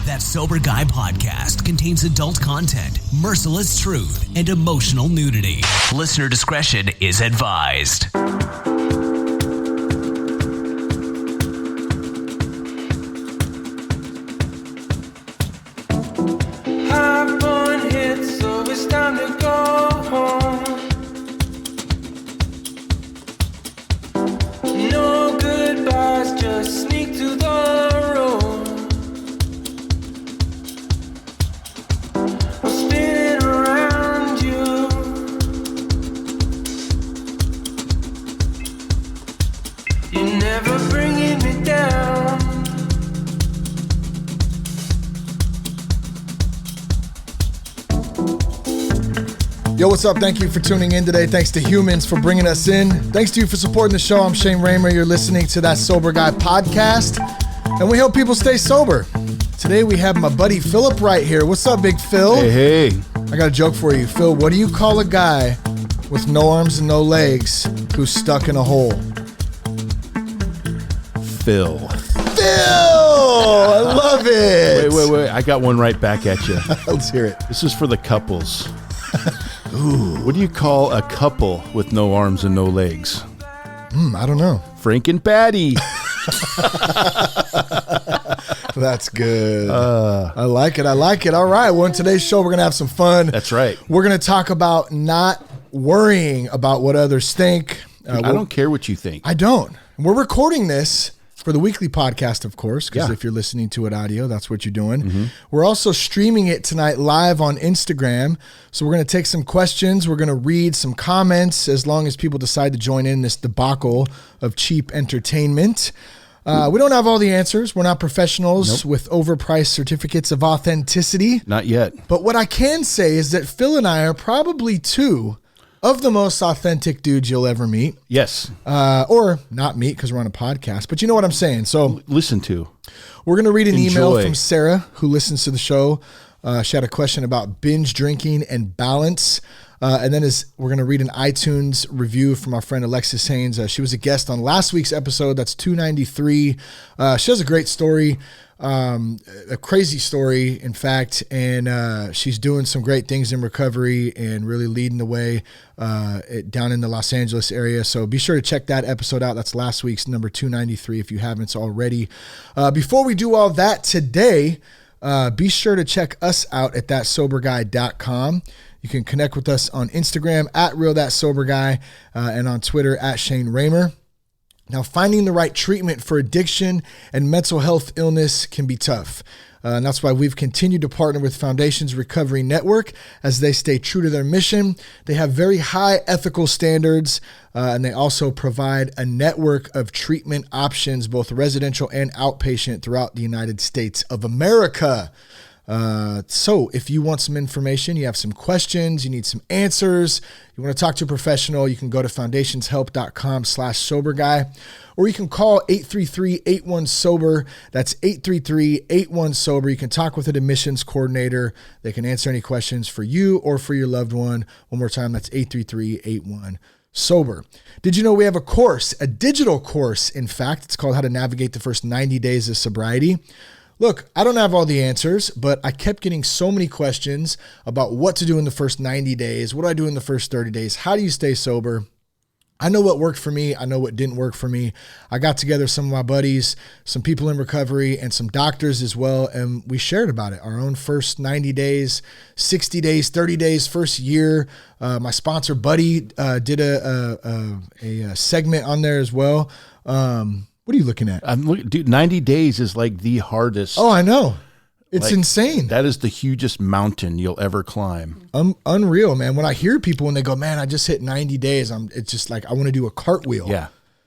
That Sober Guy podcast contains adult content, merciless truth, and emotional nudity. Listener discretion is advised. Hop on hit, so it's time to go home. No goodbyes, just sneak to the road. I'm spinning around you. You're never bringing me down. Yo, what's up? Thank you for tuning in today. Thanks to Humans for bringing us in. Thanks to you for supporting the show. I'm Shane Raymer. You're listening to That Sober Guy podcast, and we help people stay sober. Today we have my buddy Phillip Wright here. What's up, Big Phil? Hey. I got a joke for you. Phil, what do you call a guy with no arms and no legs who's stuck in a hole? Phil. Phil! I love it. Wait. I got one right back at you. Let's hear it. This is for the couples. Ooh. What do you call a couple with no arms and no legs? I don't know. Frank and Patty. That's good. I like it. All right. Well, in today's show, we're going to have some fun. That's right. We're going to talk about not worrying about what others think. I don't care what you think. I don't. We're recording this for the weekly podcast, of course, because Yeah. if you're listening to it audio, that's what you're doing. We're also streaming it tonight live on Instagram. So we're going to take some questions. We're going to read some comments as long as people decide to join in this debacle of cheap entertainment. We don't have all the answers. We're not professionals with overpriced certificates of authenticity. Not yet. But what I can say is that Phil and I are probably two of the most authentic dudes you'll ever meet. Yes. Or not meet because we're on a podcast, but you know what I'm saying. So Listen to. we're going to read an email Enjoy. from Sarah who listens to the show. She had a question about binge drinking and balance. And then we're going to read an iTunes review from our friend Alexis Haynes. She was a guest on last week's episode. That's 293. She has a great story. A crazy story, in fact, and she's doing some great things in recovery and really leading the way down in the Los Angeles area. So be sure to check that episode out. That's last week's number 293 if you haven't already. Before we do all that today, be sure to check us out at thatsoberguy.com. You can connect with us on Instagram at RealThatSoberGuy and on Twitter at Shane Raymer. Now, finding the right treatment for addiction and mental health illness can be tough. And that's why we've continued to partner with Foundations Recovery Network as they stay true to their mission. They have very high ethical standards, and they also provide a network of treatment options, both residential and outpatient, throughout the United States of America. So if you want some information, you have some questions, you need some answers, you want to talk to a professional, you can go to foundationshelp.com/soberguy, or you can call 833-81-SOBER. That's 833-81-SOBER. You can talk with an admissions coordinator. They can answer any questions for you or for your loved one. One more time, that's 833-81-SOBER. Did you know we have a course, a digital course, in fact. It's called How to Navigate the First 90 Days of Sobriety. Look, I don't have all the answers, but I kept getting so many questions about what to do in the first 90 days. What do I do in the first 30 days? How do you stay sober? I know what worked for me. I know what didn't work for me. I got together some of my buddies, some people in recovery, and some doctors as well, and we shared about it. Our own first 90 days, 60 days, 30 days, first year. My sponsor, Buddy, did a segment on there as well. What are you looking at? I'm looking, dude. 90 days is like the hardest. Oh, I know. It's Like, insane. That is the hugest mountain you'll ever climb. Unreal, man. When I hear people and they go, man, I just hit 90 days. It's just like, I want to do a cartwheel.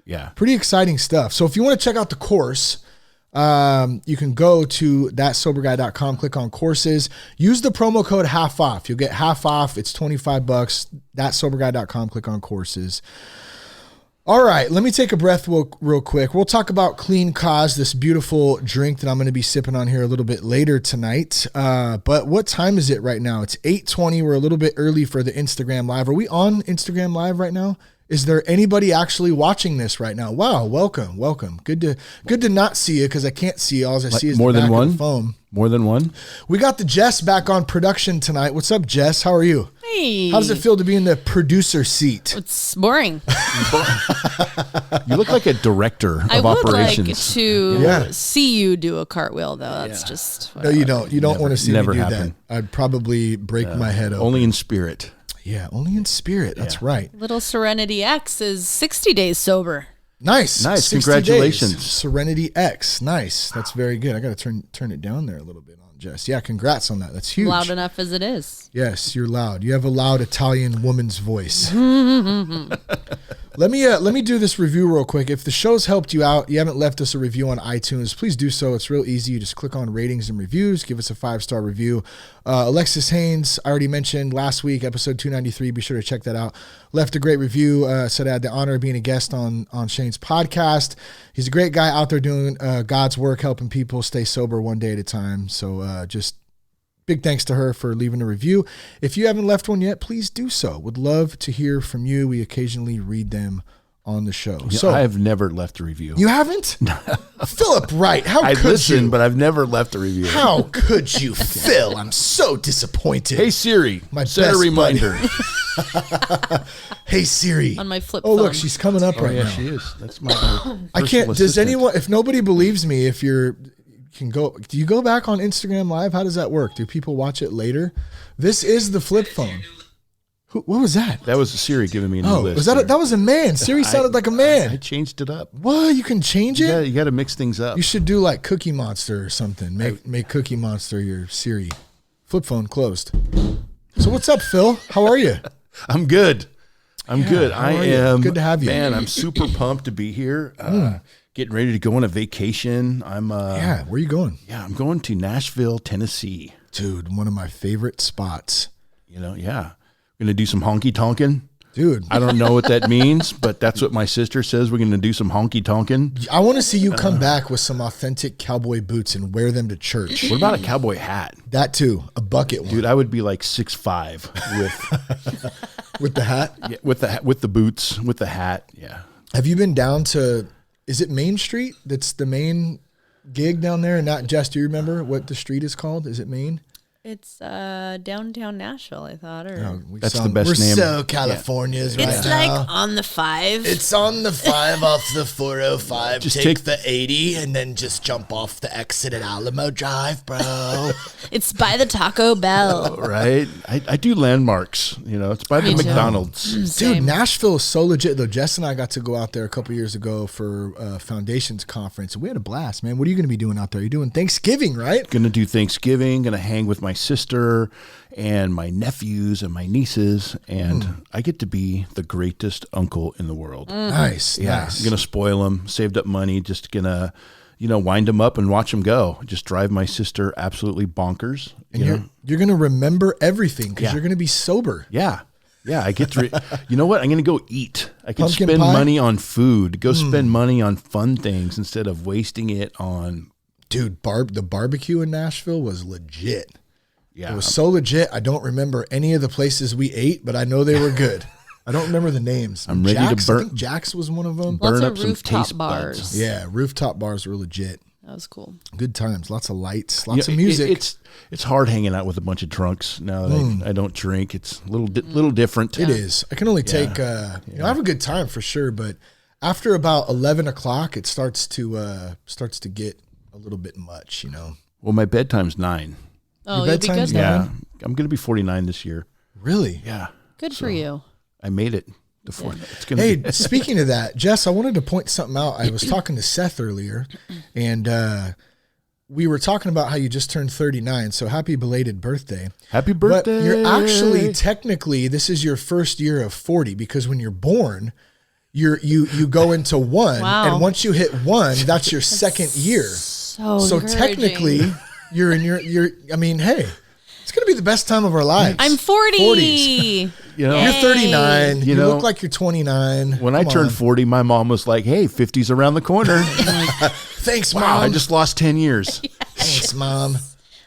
Yeah. Pretty exciting stuff. So if you want to check out the course, you can go to thatsoberguy.com, click on courses, use the promo code half off. You'll get half off. It's $25. Thatsoberguy.com, click on courses. All right, let me take a breath real quick. We'll talk about Clean Cause, this beautiful drink that I'm going to be sipping on here a little bit later tonight. But what time is it right now? It's 8:20. We're a little bit early for the Instagram Live. Are we on Instagram Live right now? Is there anybody actually watching this right now? Wow, welcome. Good to not see you because I can't see you. All I see is more the than back one? of the phone. More than one? We got the Jess back on production tonight. What's up, Jess? How are you? Hey. How does it feel to be in the producer seat? It's boring. You look like a director of I would operations. like to Yeah. see you do a cartwheel, though. That's just No, you don't. You don't want to see me never do happen. that. I'd probably break my head open. Only in spirit. Yeah, only in spirit. That's right. Little Serenity X is 60 days sober. Nice. Nice. 60 Congratulations. days. Serenity X. Nice. That's very good. I got to turn it down there a little bit on Jess. Yeah, congrats on that. That's huge. Loud enough as it is. Yes, you're loud. You have a loud Italian woman's voice. Let me do this review real quick. If the show's helped you out, you haven't left us a review on iTunes, please do so. It's real easy. You just click on ratings and reviews, give us a 5-star review. Alexis Haynes, I already mentioned last week, episode 293. Be sure to check that out. Left a great review. Said I had the honor of being a guest on Shane's podcast. He's a great guy out there doing God's work, helping people stay sober one day at a time. So just big thanks to her for leaving a review. If you haven't left one yet, please do so. Would love to hear from you. We occasionally read them on the show. Yeah, So I have never left a review. you haven't? Phillip Wright, how I could listen, you? but I've never left a review. How could you, Phil? I'm so disappointed. Hey Siri, My set a best reminder. Hey Siri. On my flip Oh, phone. look, she's coming up right yeah, now. she is. That's my. I can't. personal Does assistant. anyone? If nobody believes me, if you're, can go. Do you go back on Instagram Live? How does that work? Do people watch it later? This is the flip phone. What was that? That was Siri giving me a new Oh, list. was that? That was a man. Siri sounded like a man. I changed it up. What? You can change it. Yeah, you got to mix things up. You should do like Cookie Monster or something. Make Cookie Monster your Siri. Flip phone closed. So what's up, Phil? How are you? I'm good. I'm good. how I are you? am. Good to have you. Man, I'm super pumped to be here. Getting ready to go on a vacation. I'm. Yeah, where are you going? Yeah, I'm going to Nashville, Tennessee. Dude, one of my favorite spots. You know, yeah. We're gonna do some honky tonkin'. Dude, I don't know what that means, but that's what my sister says. We're gonna do some honky tonkin'. I want to see you come back with some authentic cowboy boots and wear them to church. What about a cowboy hat? That too, a bucket one. Dude, I would be like 6'5" With the hat. yeah, with the boots, with the hat. Yeah. Have you been down to, is it Main Street? That's the main gig down there? And not Jess, do you remember what the street is called? Is it Main? It's downtown Nashville, I thought. Or That's the best we're name. so Californias right it's now. like on the 5. It's on the 5 off the 405. Just take take- the 80 and then just jump off the exit at Alamo Drive, bro. It's by the Taco Bell. Right? I do landmarks. You know, it's by the Me too. McDonald's. Dude, Same. Nashville is so legit, though. Jess and I got to go out there a couple years ago for a Foundations conference, and we had a blast, man. What are you going to be doing out there? You're doing Thanksgiving, right? Gonna do Thanksgiving, gonna hang with my sister and my nephews and my nieces, and I get to be the greatest uncle in the world. Nice, Yeah, nice. I'm gonna spoil them, saved up money, just gonna, wind them up and watch them go. Just drive my sister absolutely bonkers. And you know? you're going to remember everything because Yeah. you're going to be sober. Yeah. Yeah, I get to. You know what? I'm going to go eat. I can Pumpkin spend pie? money on food. Go spend money on fun things instead of wasting it on. Dude, the barbecue in Nashville was legit. Yeah, It was so legit. I don't remember any of the places we ate, but I know they were good. I don't remember the names. I'm ready to Jack's, burn- I think Jack's was one of them. Lots burn of up some rooftop taste bars. buds. Yeah, rooftop bars were legit. That was cool. Good times. Lots of lights. You Lots know, of music. It's hard hanging out with a bunch of drunks now that I don't drink. It's a little different. It is. I can only take. I have a good time for sure, but after about 11 o'clock, it starts to get a little bit much. You know. Well, my bedtime's 9. Oh, Your you'll be bedtime's good. nine? Then. Yeah, I'm gonna be 49 this year. Really? Yeah, Good for you. I made it. It's gonna Hey, be, speaking of that, Jess, I wanted to point something out. I was talking to Seth earlier, and we were talking about how you just turned 39. So happy belated birthday. happy birthday. But you're actually technically, this is your first year of 40 because when you're born, you go into 1, Wow. and once you hit 1, that's your second year. So encouraging. Technically, you're in your. I mean, hey, it's gonna be the best time of our lives. I'm 40. 40s. You know, You're 39. You know, look like you're 29. when I Come turned on. 40, my mom was like, "Hey, 50's around the corner." Thanks, Wow, mom. I just lost 10 years. Thanks, mom.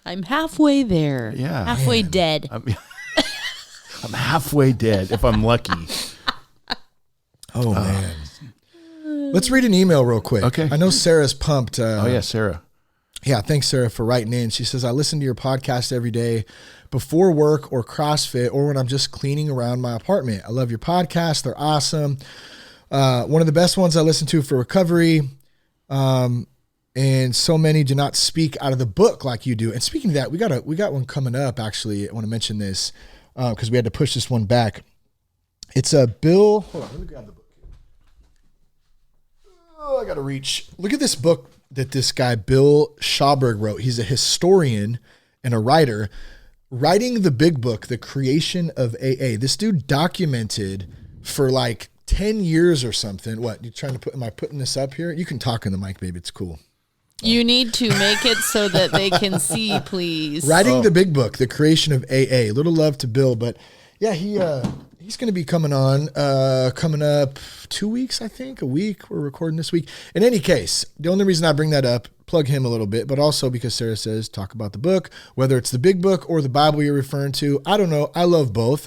I'm halfway there. Yeah. Halfway dead. I'm halfway dead if I'm lucky. Oh man. Let's read an email real quick. Okay. I know Sarah's pumped. Oh yeah, Sarah. Yeah, thanks, Sarah, for writing in. She says, I listen to your podcast every day before work or CrossFit or when I'm just cleaning around my apartment. I love your podcast. They're awesome. One of the best ones I listen to for recovery. And so many do not speak out of the book like you do. And speaking of that, we got one coming up, actually. I want to mention this because we had to push this one back. It's a Bill. Hold on, let me grab the book. Oh, I got to reach. Look at this book that this guy, Bill Schauberg, wrote. He's a historian and a writer. Writing the big book, The Creation of AA. This dude documented for like 10 years or something. What, you trying to put, am I putting this up here? You can talk in the mic, baby. It's cool. You need to make it so that they can see, please. Writing the big book, The Creation of AA. Little love to Bill, but yeah, he's going to be coming on, coming up 2 weeks, I think, a week. We're recording this week. In any case, the only reason I bring that up, plug him a little bit, but also because Sarah says, talk about the book, whether it's the big book or the Bible you're referring to. I don't know. I love both.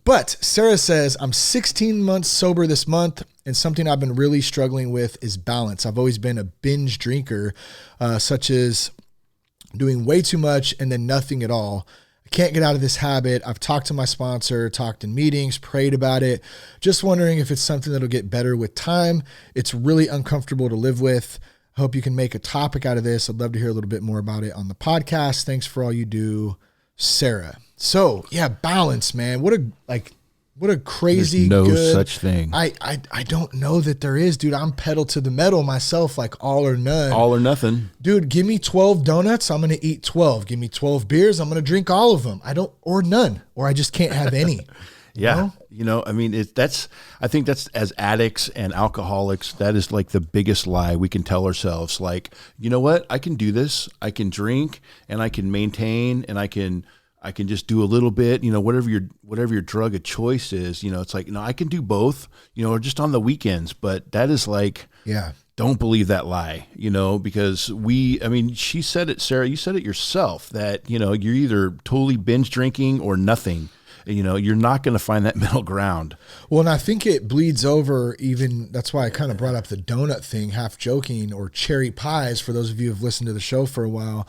But Sarah says, I'm 16 months sober this month, and something I've been really struggling with is balance. I've always been a binge drinker, such as doing way too much and then nothing at all. I can't get out of this habit. I've talked to my sponsor, talked in meetings, prayed about it. Just wondering if it's something that'll get better with time. It's really uncomfortable to live with. I hope you can make a topic out of this. I'd love to hear a little bit more about it on the podcast. Thanks for all you do, Sarah. So yeah, balance, man. What a crazy There's no good, such thing. I don't know that there is, dude. I'm pedal to the metal myself, like all or none. All or nothing. Dude, give me 12 donuts, I'm going to eat 12. Give me 12 beers, I'm going to drink all of them. Or none, or I just can't have any. Yeah. I mean, I think that's, as addicts and alcoholics, that is like the biggest lie we can tell ourselves. Like, you know what? I can do this. I can drink and I can maintain and I can just do a little bit, whatever your drug of choice is, it's like, no, I can do both, or just on the weekends. But that is like, yeah, don't believe that lie, because she said it, Sarah, you said it yourself that, you're either totally binge drinking or nothing. You're not going to find that middle ground. Well, and I think it bleeds over even, that's why I kind of brought up the donut thing, half joking, or cherry pies, for those of you who've listened to the show for a while.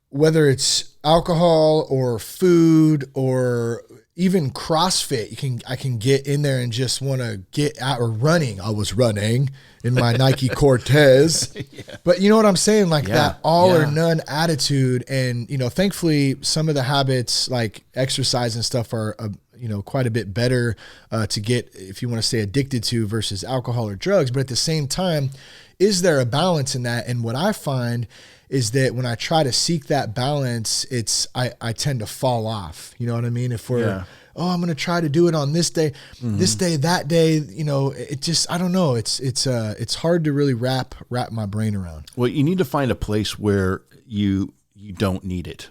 Whether it's alcohol or food or even CrossFit, I can get in there and just want to get out, or running. I was running in my Nike Cortez, but you know what I'm saying? Like that all or none attitude. And, thankfully some of the habits like exercise and stuff are, quite a bit better to get, if you want to say, addicted to versus alcohol or drugs. But at the same time, is there a balance in that? And what I find is that when I try to seek that balance, I tend to fall off. You know what I mean? If we're, I'm going to try to do it on this day, this day, that day, it just, I don't know. It's hard to really wrap my brain around. Well, you need to find a place where you don't need it,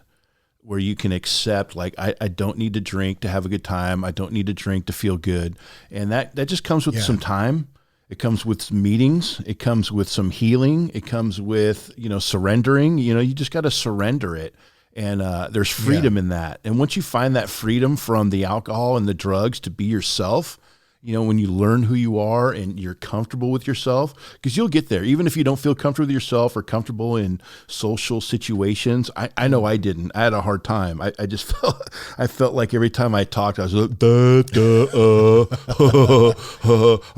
where you can accept, like, I don't need to drink to have a good time. I don't need to drink to feel good. And that just comes with some time. It comes with some meetings. It comes with some healing. It comes with, surrendering. You just got to surrender it. And there's freedom in that. And once you find that freedom from the alcohol and the drugs to be yourself, when you learn who you are and you're comfortable with yourself, because you'll get there. Even if you don't feel comfortable with yourself or comfortable in social situations. I know I didn't. I had a hard time. I just felt like every time I talked, I was like,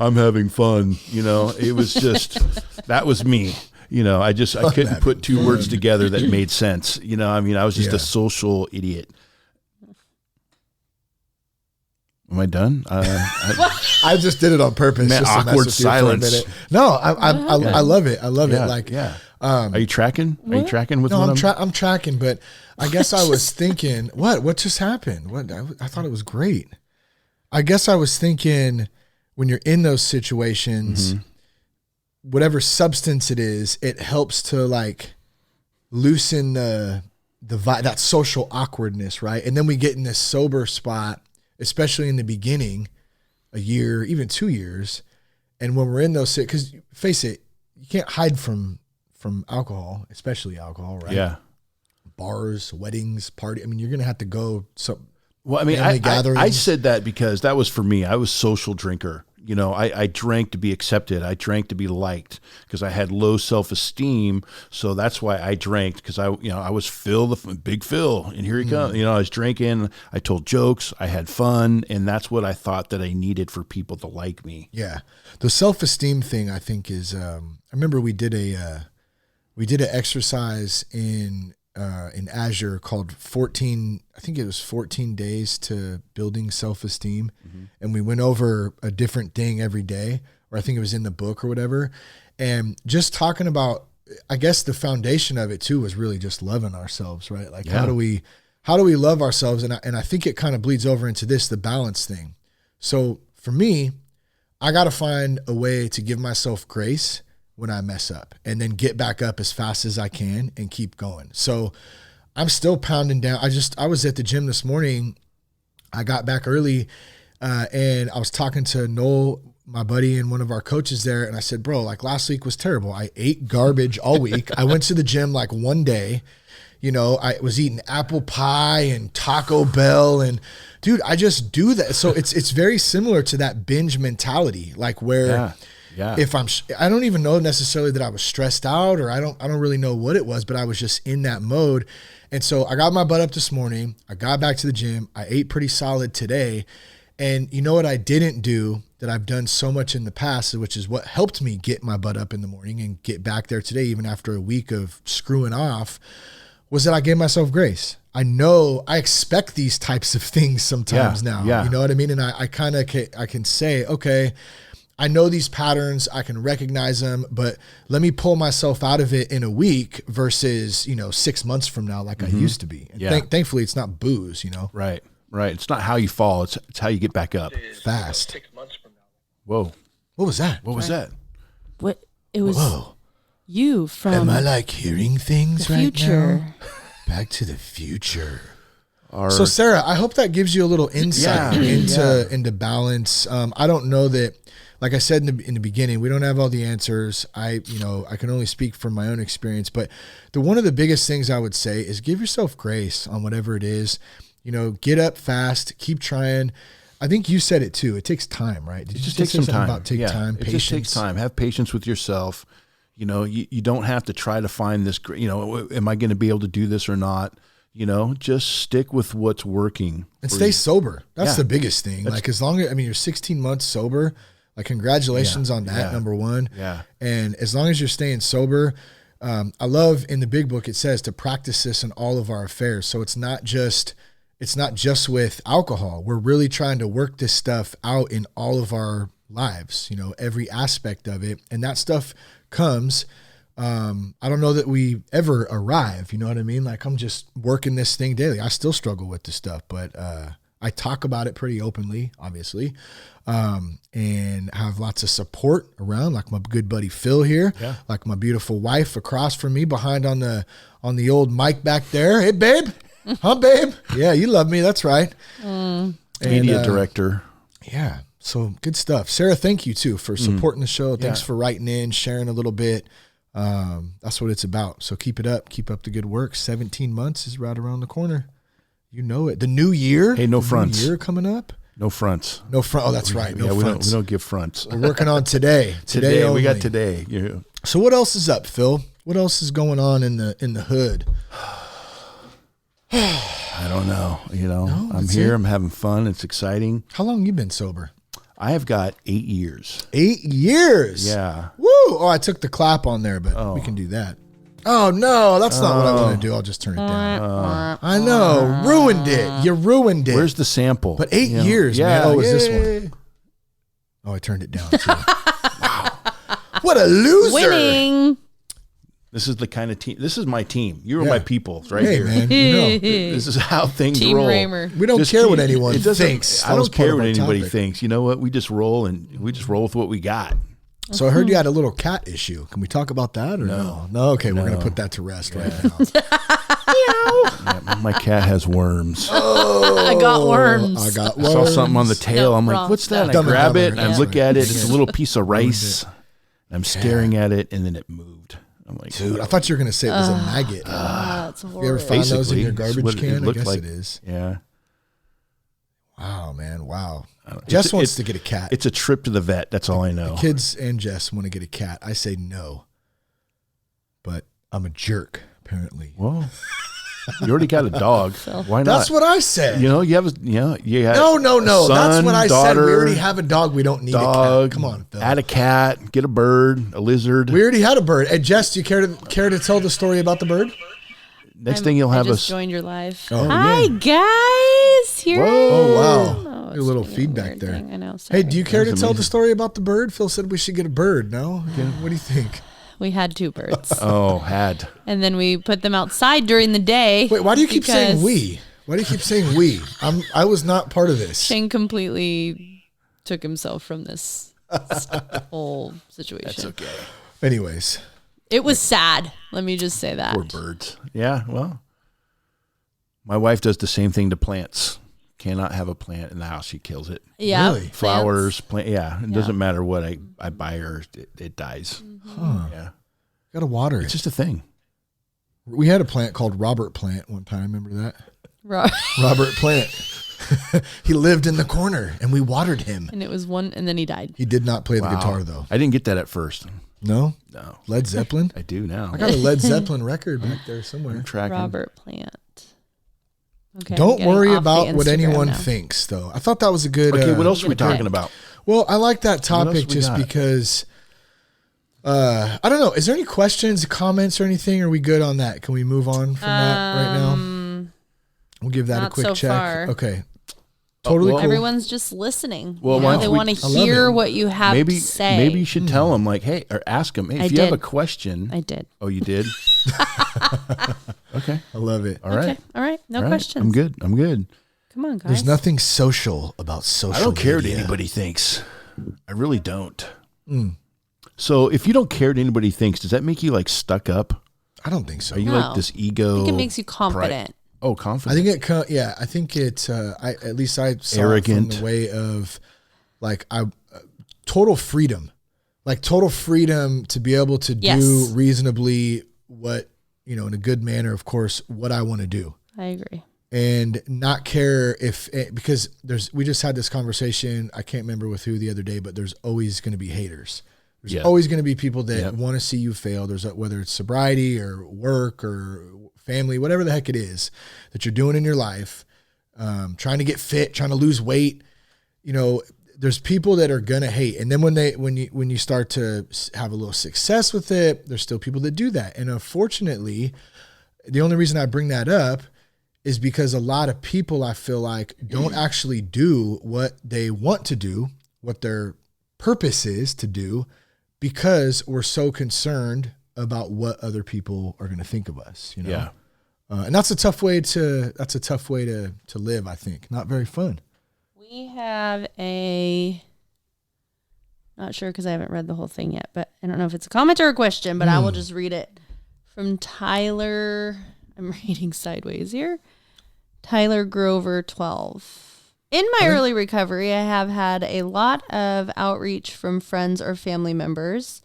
I'm having fun. It was just, that was me. I couldn't put two words together that made sense. I was just a social idiot. Am I done? I just did it on purpose. Man, just to awkward mess with you for a silence. minute. No, I love it. I love it. Like, are you tracking? Are you tracking with no, what I'm tracking, but I guess I was thinking, what just happened? I thought it was great. I guess I was thinking, when you're in those situations, whatever substance it is, it helps to like loosen that social awkwardness, right? And then we get in this sober spot, especially in the beginning, a year, even 2 years. And when we're in those, because face it, you can't hide from alcohol, especially alcohol, right? Yeah. Bars, weddings, party. I mean, you're going to have to go. Well, I mean, I said that because that was for me. I was social drinker, I drank to be accepted. I drank to be liked because I had low self-esteem. So that's why I drank, because I was Phil, big Phil, and here he comes. I was drinking. I told jokes. I had fun, and that's what I thought that I needed for people to like me. Yeah, the self-esteem thing I think is. I remember we did an exercise in Azure called 14. I think it was 14 days to building self-esteem. And we went over a different thing every day, or I think it was in the book or whatever. And just talking about, I guess the foundation of it too was really just loving ourselves, right? Like how do we love ourselves? And I think it kind of bleeds over into the balance thing. So for me, I got to find a way to give myself grace when I mess up and then get back up as fast as I can and keep going. So I'm still pounding down. I was at the gym this morning. I got back early and I was talking to Noel, my buddy, and one of our coaches there. And I said, bro, like last week was terrible. I ate garbage all week. I went to the gym like one day, I was eating apple pie and Taco Bell, and dude, I just do that. So it's very similar to that binge mentality, like where if I don't even know necessarily that I was stressed out, or I don't really know what it was, but I was just in that mode. And so I got my butt up this morning. I got back to the gym. I ate pretty solid today. And you know what I didn't do that I've done so much in the past, which is what helped me get my butt up in the morning and get back there today, even after a week of screwing off, was that I gave myself grace. I know I expect these types of things sometimes now. You know what I mean? And I can say, okay, I know these patterns, I can recognize them, but let me pull myself out of it in a week versus, 6 months from now, like I used to be. And thankfully it's not booze, Right. It's not how you fall. It's how you get back up. Fast. 6 months from now. Whoa. What was that? What was that? What it was? Whoa. You from Am I like hearing things the right future? now? Back to the future. So Sarah, I hope that gives you a little insight into balance. I don't know that, like I said in the beginning, we don't have all the answers. I can only speak from my own experience, but one of the biggest things I would say is give yourself grace on whatever it is. Get up fast, keep trying. I think you said it too. It takes time, right? Did It you just say takes some something time. about take time, It patience? just takes time. Have patience with yourself. You don't have to try to find this, am I going to be able to do this or not? Just stick with what's working. And stay sober. That's Yeah. the biggest thing. Like as long as, you're 16 months sober, like congratulations on that, number one. Yeah. And as long as you're staying sober, I love in the big book, it says to practice this in all of our affairs. So it's not just with alcohol. We're really trying to work this stuff out in all of our lives, every aspect of it. And that stuff comes, I don't know that we ever arrive, you know what I mean? Like I'm just working this thing daily. I still struggle with this stuff, but I talk about it pretty openly, obviously, and have lots of support around, like my good buddy Phil here, like my beautiful wife across from me behind on the old mic back there. Hey, babe. Huh, babe? Yeah, you love me. That's right. Media director. Yeah. So good stuff. Sarah, thank you too for supporting the show. Thanks for writing in, sharing a little bit. That's what it's about. So keep it up. Keep up the good work. 17 months is right around the corner. You know it. The new year. Hey, no fronts. New year coming up. No fronts. No front. Oh, that's right. No fronts. We don't give fronts. We're working on today. Today only. We got today. Yeah. So what else is up, Phil? What else is going on in the hood? I don't know. No, I'm here. I'm having fun. It's exciting. How long you been sober? I have got 8 years. 8 years. Yeah. Woo! Oh, I took the clap on there, but we can do that. Oh no, that's not what I want to do. I'll just turn it down. I know, ruined it. You ruined it. Where's the sample? But 8 years, man. Oh, it was this one. Oh, I turned it down too. Wow, what a loser! Winning. This is the kind of team. This is my team. You are my people, right Hey, here. man, This is how things Team roll. Raymer. we don't care what anyone thinks. I That was don't part care of what our anybody topic. thinks. You know what? We just roll with what we got. So I heard you had a little cat issue. Can we talk about that or no? No. Okay, we're gonna put that to rest right now. Yeah, my cat has worms. I got worms. I got I saw worms. something on the tail. No, I'm like, wrong what's that? stuff. I Dumb it, grab dumb it it, and I yeah. look at it. It's a Yeah. little piece of rice. I'm staring at it, and then it moved. I'm like, Dude, I thought you were gonna say it was a maggot. That's You ever horrible. find those in your basically, garbage it's what can? I looked guess like. it is. Yeah. Wow, man. Wow. Jess wants to get a cat. It's a trip to the vet. That's all I know. The kids and Jess want to get a cat. I say no. But I'm a jerk, apparently. Well, you already got a dog. Why not? That's what I said. You have No. son, That's what I said. We daughter, already have a dog. We don't need dog. a cat. Come on, Phil. Add a cat, get a bird, a lizard. We already had a bird. And Jess, do you care to tell the story about the bird? Next thing you'll have I just us. joined your live. Oh, Hi, guys. Here. Oh, wow. Oh, A little it's feedback weird there. thing. I know. Sorry. Hey, do you care to That's tell the amazing. story about the bird? Phil said we should get a bird. No? What do you think? We had 2 birds. Oh, had. And then we put them outside during the day. Wait, why do you keep saying because we? Why do you keep saying we? I was not part of this. Shane completely took himself from this whole situation. That's okay. Anyways. It was sad. Let me just say that. Poor birds. Yeah, well, my wife does the same thing to plants. Cannot have a plant in the house. She kills it. Yeah. Really? plants. Flowers, plant. Yeah, it doesn't matter what I buy her. It dies. Huh. Yeah, Gotta water it's it. just a thing. We had a plant called Robert Plant one time. Remember that? Ro- Robert Plant. He lived in the corner and we watered him. and it was one, and then he died. He did not play the Wow. guitar though. I didn't get that at first. No? No, Led Zeppelin? I do now. I got a Led Zeppelin record back there somewhere. I'm tracking. Robert Plant. Okay. I'm Don't getting worry off the about what Instagram anyone now. thinks, though. I thought that was a good. Okay, what else are we Good talking pick. about? Well, I like that What else topic we just got? because. I don't know. Is there any questions, comments, or anything? Are we good on that? Can we move on from that right now? We'll give that a not quick so check. far. Okay. Totally well, cool. Everyone's just listening. Well, You know, why don't they we- want to I love hear it. what you have Maybe to say. maybe you should tell them, like, hey, or ask them, hey, I if you have did. a question. I did. Oh, you did. Okay. I love it. All right. Okay. All right. No All right. questions. I'm good. I'm good. Come on, guys. There's nothing social about social. I don't care what media. anybody thinks. I really don't. So if you don't care what anybody thinks, does that make you like stuck up? I don't think so. Are you No. like this ego? I think it makes you confident. Oh, I confident. think it. Yeah, I think it. At least I saw Arrogant. it from the way of, like, total freedom, like total freedom to be able to Yes. do reasonably what, in a good manner, of course, what I want to do, I agree. and not care if because we just had this conversation. I can't remember with who the other day, but there's always going to be haters. There's Yeah. always going to be people that Yep. want to see you fail. There's whether it's sobriety or work or family, whatever the heck it is that you're doing in your life, trying to get fit, trying to lose weight. There's people that are gonna hate, and then when you start to have a little success with it, there's still people that do that. And unfortunately, the only reason I bring that up is because a lot of people, I feel like, don't actually do what they want to do, what their purpose is to do, because we're so concerned about what other people are going to think of us, Yeah. and that's a tough way to live. I think not very fun. We have not sure because I haven't read the whole thing yet, but I don't know if it's a comment or a question, but I will just read it from Tyler. I'm reading sideways here. Tyler Grover 12. In my early recovery, I have had a lot of outreach from friends or family members.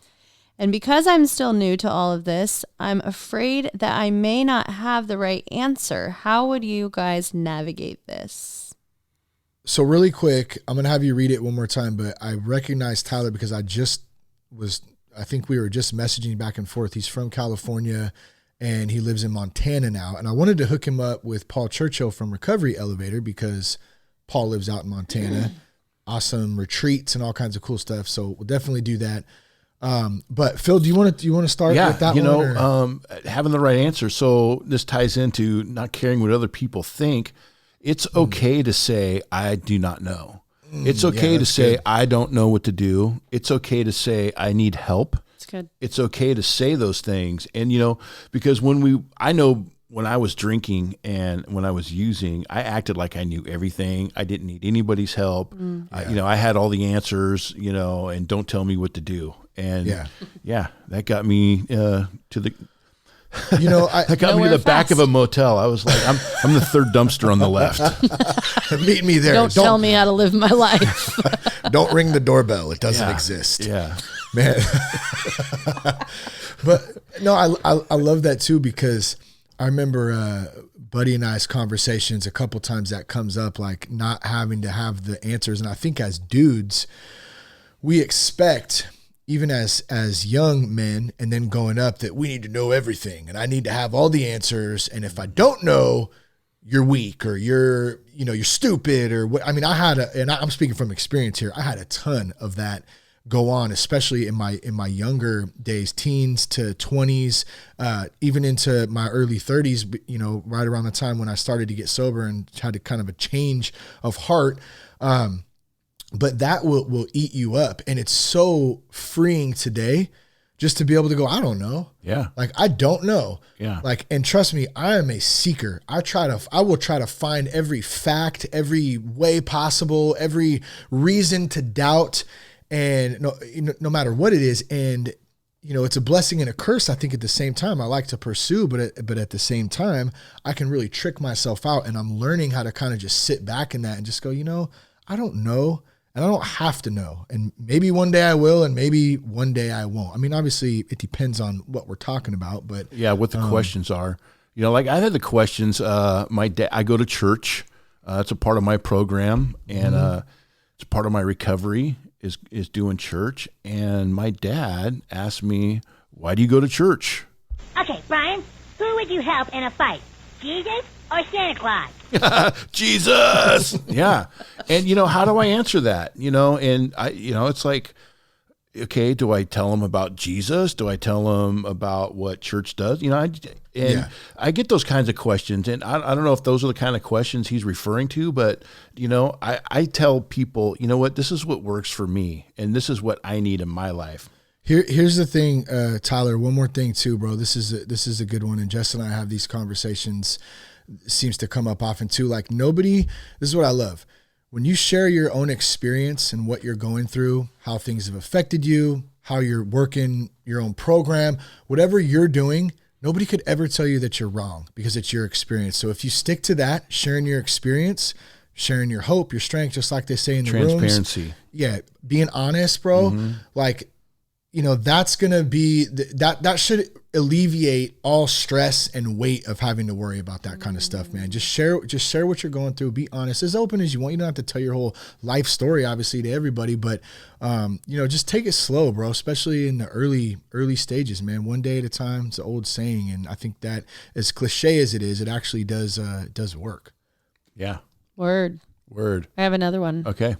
And because I'm still new to all of this, I'm afraid that I may not have the right answer. How would you guys navigate this? So really quick, I'm going to have you read it one more time, but I recognize Tyler because I think we were just messaging back and forth. He's from California and he lives in Montana now. And I wanted to hook him up with Paul Churchill from Recovery Elevator because Paul lives out in Montana. Awesome retreats and all kinds of cool stuff. So we'll definitely do that. But Phil, do you want to start with that one? or- having the right answer. So this ties into not caring what other people think. It's okay to say, I do not know. It's okay to that's say, good. I don't know what to do. It's okay to say, I need help. It's good. It's okay to say those things. And, because I know when I was drinking and when I was using, I acted like I knew everything. I didn't need anybody's help. I had all the answers, and don't tell me what to do. And that got me to the that got me to Nowhere the back fast. of a motel. I was like, I'm the third dumpster on the left. Meet me there. Don't tell me how to live my life. Don't ring the doorbell. It doesn't Yeah. exist. Yeah. Man. But no, I love that too, because I remember Buddy and I's conversations a couple times that comes up, like not having to have the answers. And I think as dudes, we expect, even as young men and then going up, that we need to know everything and I need to have all the answers. And if I don't know, you're weak or you're stupid or what. I mean, I'm speaking from experience here. I had a ton of that go on, especially in my younger days, teens to 20s, even into my early 30s, right around the time when I started to get sober and had a kind of a change of heart. But that will eat you up. And it's so freeing today just to be able to go, I don't know. Yeah. Like, I don't know. Yeah. Like, and trust me, I am a seeker. I will try to find every fact, every way possible, every reason to doubt. And no matter what it is. And, it's a blessing and a curse, I think, at the same time. I like to pursue, but at the same time, I can really trick myself out. And I'm learning how to kind of just sit back in that and just go, I don't know. And I don't have to know. And maybe one day I will, and maybe one day I won't. I mean, obviously, it depends on what we're talking about. But yeah, what the questions are. Like I had the questions. My dad, I go to church. It's a part of my program, and it's part of my recovery. Is doing church, and my dad asked me, why do you go to church? Okay, Brian, who would you help in a fight, Jesus or Santa Claus? Jesus. Yeah. And how do I answer that? And I it's like, okay, do I tell him about Jesus? Do I tell him about what church does? I get those kinds of questions, and I don't know if those are the kind of questions he's referring to, but I tell people, what, this is what works for me, and this is what I need in my life. Here's the thing, Tyler. One more thing too, bro. This is a good one, and Jess and I have these conversations. Seems to come up often too. Like, this is what I love. When you share your own experience and what you're going through, how things have affected you, how you're working your own program, whatever you're doing, nobody could ever tell you that you're wrong because it's your experience. So if you stick to that, sharing your experience, sharing your hope, your strength, just like they say in the transparency. rooms. Yeah. Being honest, bro. Mm-hmm. Like, that's going to be that should alleviate all stress and weight of having to worry about that kind of stuff, man. Just share what you're going through. Be honest, as open as you want. You don't have to tell your whole life story, obviously, to everybody, but just take it slow, bro, especially in the early stages, man. One day at a time. It's an old saying. And I think that, as cliche as it is, it actually does work. Yeah. Word. I have another one. Okay.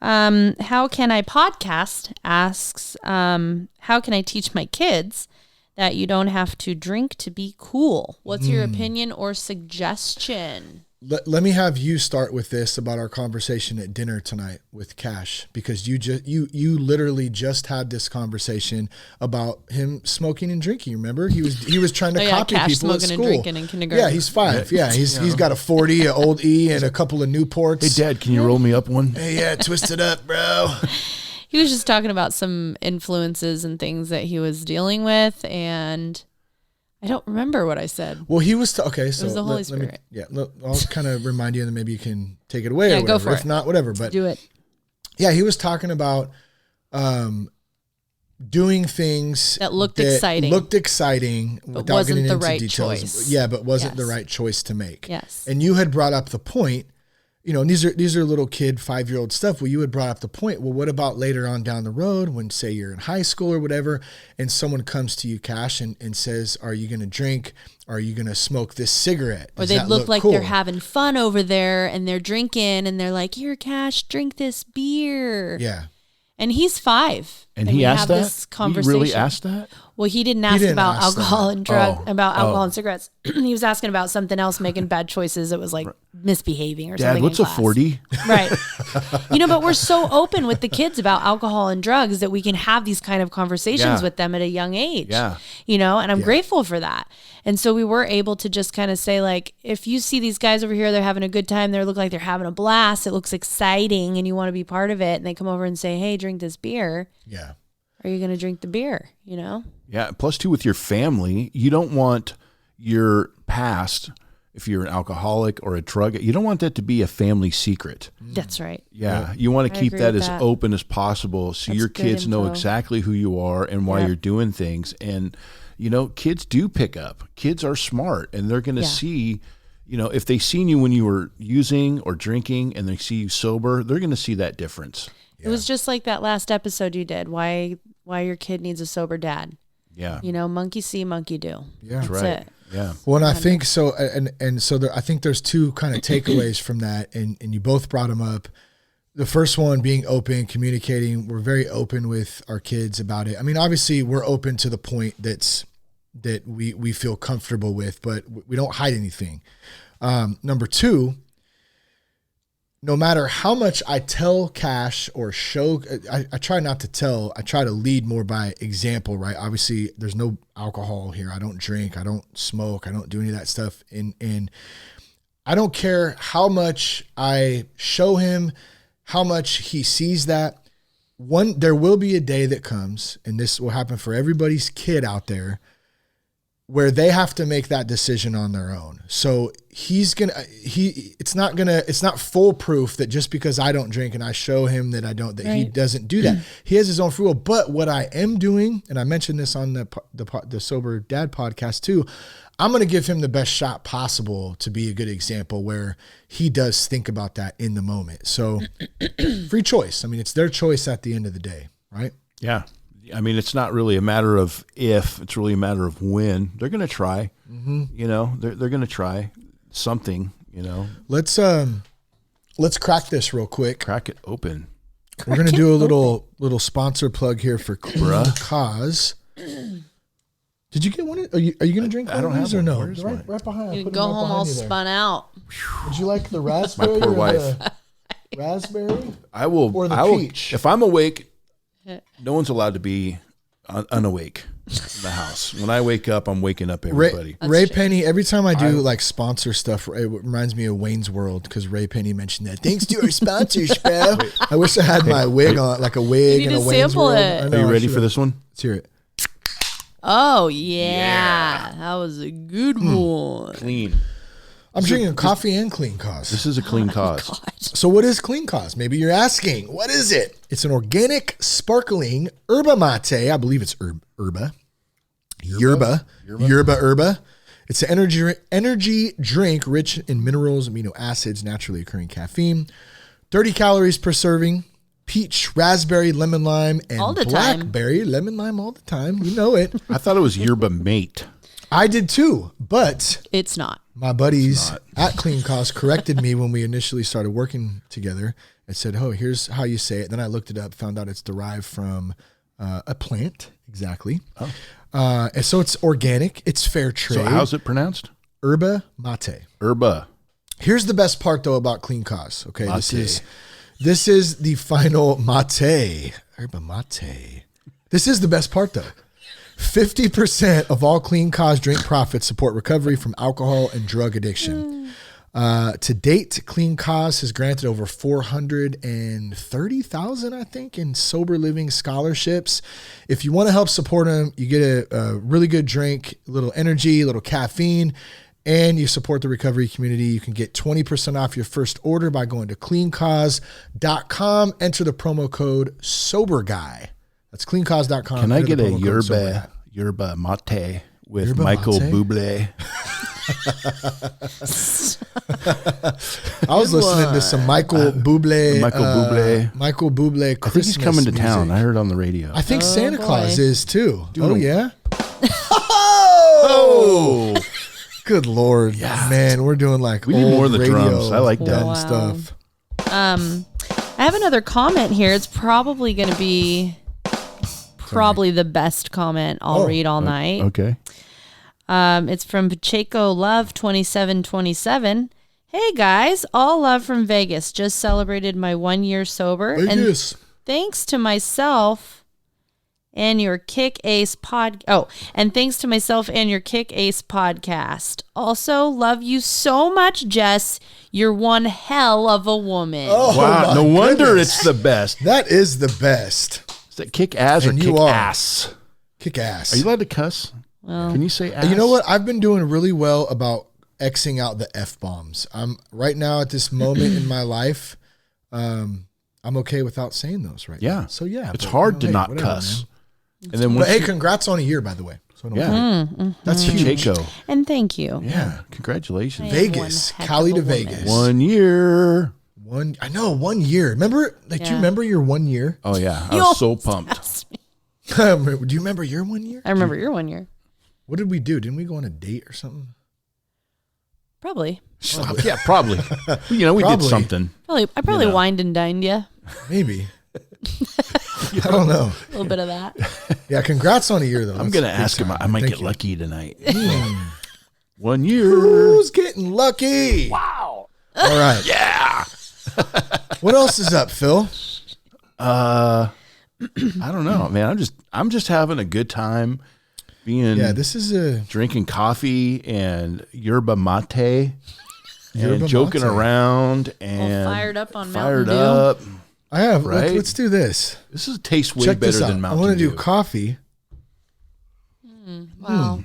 How can I podcast asks, how can I teach my kids that you don't have to drink to be cool? What's your opinion or suggestion? Let me have you start with this about our conversation at dinner tonight with Cash, because you literally just had this conversation about him smoking and drinking. Remember, he was trying to copy Cash people at smoking school. and drinking in kindergarten. Yeah, he's 5. Yeah, he's got a 40, an old E, and a couple of Newports. Hey, Dad, can you roll me up one? Hey, yeah, twist it up, bro. He was just talking about some influences and things that he was dealing with, and I don't remember what I said. Well, he was okay. So it was the Holy Spirit. I'll kind of remind you, and then maybe you can take it away. Yeah, or whatever. go for it. If not, whatever. But do it. Yeah, he was talking about doing things that looked exciting, but without getting into right details. Choice. Yeah, but wasn't the right choice to make. Yes. And you had brought up the point. And these are little kid 5-year-old stuff. Well, you had brought up the point. Well, what about later on down the road when, say, you're in high school or whatever, and someone comes to you, Cash, and says, are you going to drink? Are you going to smoke this cigarette? Or they look like cool? They're having fun over there and they're drinking and they're like, here, Cash, drink this beer. Yeah. And he's 5. And he asked that? This conversation. He really asked that? Well, he didn't ask about alcohol and alcohol and cigarettes. He was asking about something else, making bad choices. It was like misbehaving or something. Dad, what's a 40? Right. But we're so open with the kids about alcohol and drugs that we can have these kind of conversations with them at a young age. Yeah. And I'm grateful for that. And so we were able to just kind of say, like, if you see these guys over here, they're having a good time, they look like they're having a blast, it looks exciting, and you want to be part of it, and they come over and say, hey, drink this beer. Yeah. Are you going to drink the beer, Yeah. Plus, too, with your family, you don't want your past, if you're an alcoholic or a drug, you don't want that to be a family secret. That's right. Yeah. You want to keep that as open as possible so your kids know exactly who you are and why you're doing things. And, kids do pick up. Kids are smart, and they're going to Yeah. see, if they seen you when you were using or drinking and they see you sober, they're going to see that difference. It was just like that last episode you did. Why your kid needs a sober dad. Yeah. Monkey see, monkey do. Yeah. That's Right. it. Yeah. Well, and I think so, and so I think there's two kind of takeaways from that, and you both brought them up. The first one being open, communicating. We're very open with our kids about it. I mean, obviously, we're open to the point that we feel comfortable with, but we don't hide anything. Number two, no matter how much I tell Cash or show, I try not to tell. I try to lead more by example, right? Obviously, there's no alcohol here. I don't drink. I don't smoke. I don't do any of that stuff. And I don't care how much I show him, how much he sees that. There will be a day that comes, and this will happen for everybody's kid out there, where they have to make that decision on their own. So it's not foolproof that just because I don't drink and I show him that he doesn't do that. He has his own free will. But what I am doing, and I mentioned this on the Sober Dad podcast too, I'm going to give him the best shot possible to be a good example where he does think about that in the moment. So free choice. I mean, it's their choice at the end of the day, right? Yeah. I mean, it's not really a matter of if, it's really a matter of when. They're going to try, they're going to try something, Let's crack this real quick. Crack it open. We're going to do a little sponsor plug here for Clean Cause. Did you get one? Are you going to drink one? I don't of these have or one. no? Where's mine? Right behind. You go home all spun out. Would you like the raspberry? My poor or wife. the raspberry? I will. Or the I will. peach. If I'm awake, no one's allowed to be unawake in the house. When I wake up, I'm waking up everybody. Ray Penny. Every time I do like sponsor stuff, it reminds me of Wayne's World because Ray Penny mentioned that. Thanks to our sponsors, bro. I wish I had my wig on, like a wig You and need a to Wayne's sample World. it. I know, Are you I ready should for have. this one? Let's hear it. Oh yeah. That was a good one. Clean. I'm drinking coffee and Clean Cause. This is a clean cause. God. So what is Clean Cause? Maybe you're asking. What is it? It's an organic, sparkling yerba mate. I believe it's yerba. Yerba. It's an energy drink rich in minerals, amino acids, naturally occurring caffeine, 30 calories per serving, peach, raspberry, lemon lime, and All the time. blackberry, lemon lime all the time. You know it. I thought it was yerba mate. I did too, but It's not. my buddies at Clean Cause corrected me when we initially started working together and said, oh, here's how you say it. Then I looked it up, found out it's derived from a plant. Exactly. Oh. And so it's organic. It's fair trade. So how's it pronounced? Yerba mate. Yerba. Here's the best part though about Clean Cause. Okay. Mate. This is the final mate. Yerba mate. This is the best part though. 50% of all Clean Cause drink profits support recovery from alcohol and drug addiction. To date, Clean Cause has granted over 430,000, I think, in sober living scholarships. If you want to help support them, you get a really good drink, a little energy, a little caffeine, and you support the recovery community. You can get 20% off your first order by going to cleancause.com. Enter the promo code SOBERGUY. That's cleancause.com. Can I Enter get the a promo code SOBERGUY. yerba mate with Yerba Michael mate? Bublé? I was listening to some Michael Bublé. Michael Bublé I think Christmas he's coming to music. town. I heard on the radio. I think Santa boy. Claus is too. Dude, Oh yeah. Oh, Good Lord, man, we're doing like We need old more of the radio drums. I like that. dumb Wow. stuff. I have another comment here. It's probably going to be the best comment I'll read all night. okay. It's from Pacheco Love 2727. Hey guys, all love from Vegas. Just celebrated my 1 year sober. Vegas. And thanks to myself and your Kick Ace podcast. Also, love you so much, Jess. You're one hell of a woman. Oh, Wow. my No wonder goodness. it's the best. That is the best. Is that kick ass or And kick you are. ass? Kick ass. Are you allowed to cuss? Well, Can you say ass? You know what? I've been doing really well about Xing out the F-bombs. I'm right now at this moment in my life. I'm okay without saying those right Yeah. now. So yeah. It's but, hard to hey, not whatever, cuss. man. And then But once hey, you- congrats on a year, by the way. So That's huge. Chaco. And thank you. Yeah. Congratulations. I am Vegas, one heck Cali of a to woman. Vegas. 1 year. I know, 1 year. Remember? Do you remember your 1 year? Oh, yeah. I was so pumped. Do you remember your 1 year? I remember your 1 year. What did we do? Didn't we go on a date or something? Probably. Yeah, probably. We did something. I probably wined and dined you. Maybe. I don't know. A little bit of that. Yeah, congrats on a year, though. I'm going to ask him. I might get lucky tonight. Hmm. 1 year. Who's getting lucky? Wow. All right. Yeah. What else is up, Phil? I don't know, man. I'm just having a good time being. Yeah, this is drinking coffee and yerba mate Yerba and joking mate. around and fired up on fired Mountain Dew. up. I have. Right? Let's do this. This tastes way Check better this out. than Mountain I want to Dew. do coffee. Wow.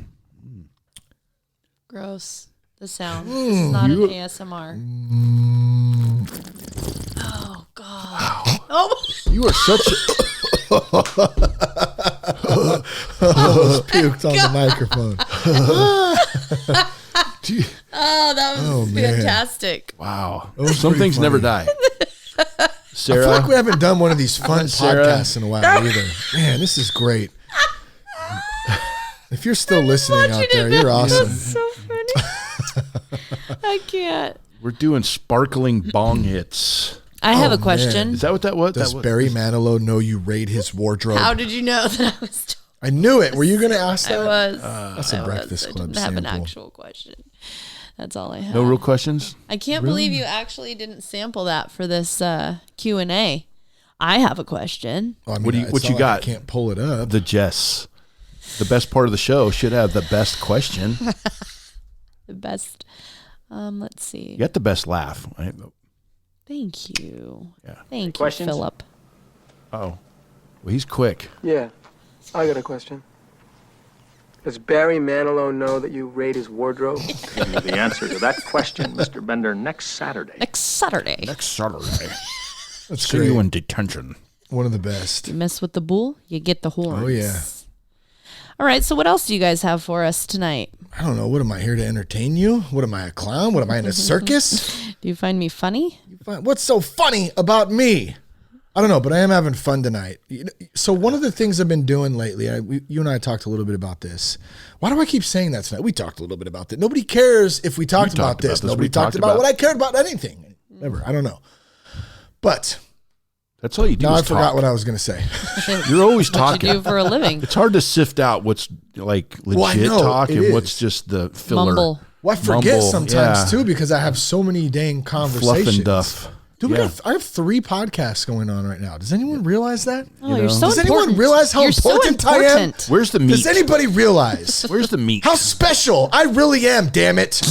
Gross. The sound. This is not an ASMR. Oh, God. Oh, You are such. Almost puked on the microphone. that was man. fantastic. Wow. was Some pretty things funny. never die. I Sarah, feel like we haven't done one of these fun Sarah. podcasts in a while either. Man, this is great. If you're still listening out there, you're awesome. That's so funny. I can't. we're doing sparkling bong hits. I have Oh, a question. Is that what that was? Does That was- Barry Manilow know you raid his wardrobe? How did you know that I was? I knew it. Were you going to ask I that? was. That's a Breakfast I Club didn't have an sample. actual question. That's all I have. No real questions? I can't believe you actually didn't sample that for this Q&A. I have a question. Well, I mean, What do you- it's what not you like got? I can't pull it up. The Jess. The best part of the show should have the best question. The best. Let's see. You got the best laugh. Right? Thank you. Yeah. Thank you, Questions? Philip. Oh. Well, he's quick. Yeah, I got a question. Does Barry Manilow know that you raid his wardrobe? Give you the answer to that question, Mr. Bender, next Saturday. Next Saturday. Next Saturday. That's See great. you in detention. One of the best. You mess with the bull, you get the horns. Oh, yeah. All right, so what else do you guys have for us tonight? I don't know. What am I here to entertain you? What am I, a clown? What am I in a circus? Do you find me funny? What's so funny about me? I don't know, but I am having fun tonight. So one of the things I've been doing lately, you and I talked a little bit about this. Why do I keep saying that tonight? We talked a little bit about that. Nobody cares if we talked about this. Nobody We talked talked about about- what I cared about anything. Never. I don't know. But That's all you do now is I forgot talk. what I was going to say. You're always What you do talking. for a living? It's hard to sift out what's like legit know, talk it and is. what's just the filler. Mumble. Well, I forget Mumble, sometimes yeah. too because I have so many dang conversations. Fluff and duff. Dude, Yeah. I have 3 podcasts going on right now. Does anyone realize that? Oh, you're so Does important. anyone realize how You're so important I am? important. Where's the meat? Does anybody realize Where's the meat? how special I really am? Damn it!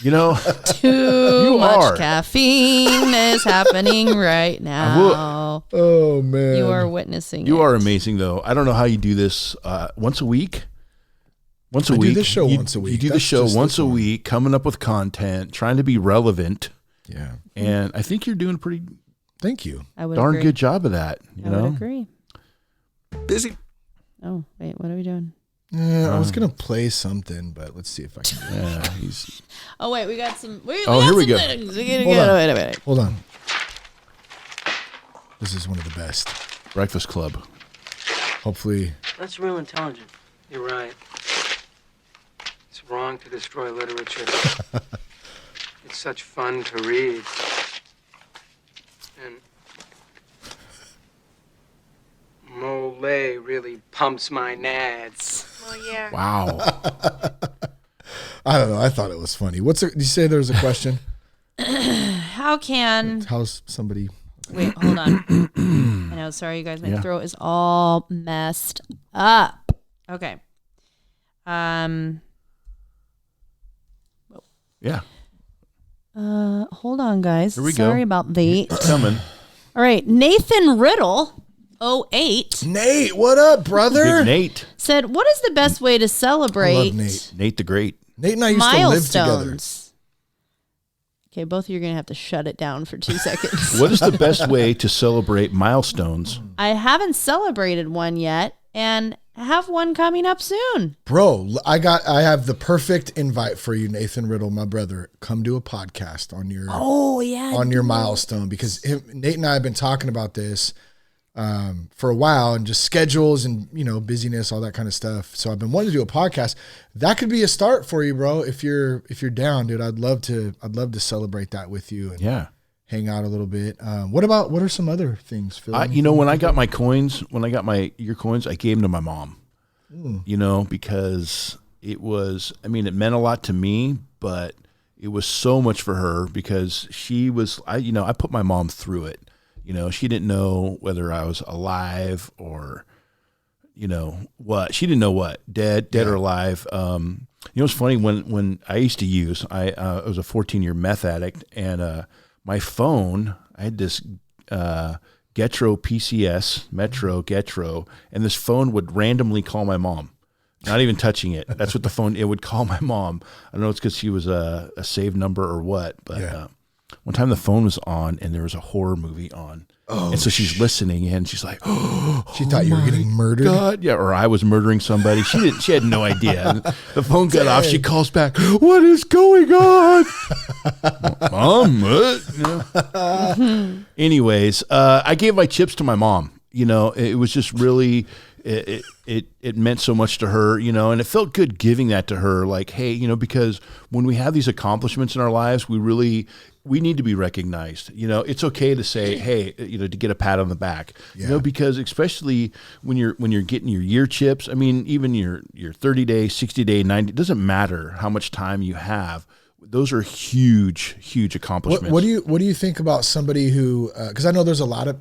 You know, Too much are. caffeine is happening right now. Oh man, You are witnessing you it. are amazing though. I don't know how you do this once a week. Once a I do week. this show You- once a week. You do the That's show just once the a fun. week, coming up with content, trying to be relevant, Yeah, and I think you're doing a pretty thank you. I would darn agree. good job of that. You I know, would agree. Busy. Oh, wait, what are we doing? I was gonna play something, but let's see if I can. Do it. yeah, he's Oh, wait, we got some. Oh, here we go. Hold on. Wait a minute. Hold on. This is one of the best. Breakfast Club. Hopefully, That's real intelligent. You're right. It's wrong to destroy literature. It's such fun to read. And Mole really pumps my nads. Wow. I don't know. I thought it was funny. Did you say there was a question? How can. How's somebody? Wait, hold on. I know, sorry, you guys. My Yeah. throat is all messed up. Okay. Yeah, Hold on, guys. Here we go. Sorry about that. it's coming. All right. Nathan Riddle, 08, Nate, what up, brother? Big Nate. said, "What is the best way to celebrate Nate. Nate the Great. Nate and I used to live together. milestones?" Okay, both of you are going to have to shut it down for 2 seconds. What is the best way to celebrate milestones? I haven't celebrated one yet. and have one coming up soon. Bro, I have the perfect invite for you, Nathan Riddle, my brother. Come do a podcast on your your milestone, because Nate and I have been talking about this for a while, and just schedules and busyness, all that kind of stuff. So I've been wanting to do a podcast. That could be a start for you, bro. If you're down, dude, I'd love to celebrate that with you and hang out a little bit. What are some other things, Phil? When I got your coins, I gave them to my mom. Because it meant a lot to me, but it was so much for her, because I put my mom through it. She didn't know whether I was alive or, what. She didn't know what, dead or alive. It's funny, when I used to use, I was a 14-year meth addict, and my phone, I had this Getro PCS, Metro Getro, and this phone would randomly call my mom. Not even touching it. That's what it would call my mom. I don't know if it's because she was a saved number or what, but one time the phone was on and there was a horror movie on. And so she's listening and she's like, she thought you were getting murdered. God. Yeah. Or I was murdering somebody. She had no idea. The phone got off. She calls back. What is going on? Mom, what? Anyways, I gave my chips to my mom. It was just really, it meant so much to her, and it felt good giving that to her. Like, hey, because when we have these accomplishments in our lives, we need to be recognized. It's okay to say, hey, to get a pat on the back, because especially when you're getting your year chips, even your 30-day, 60-day, 90, it doesn't matter how much time you have. Those are huge, huge accomplishments. What do you think about somebody who, cause I know there's a lot of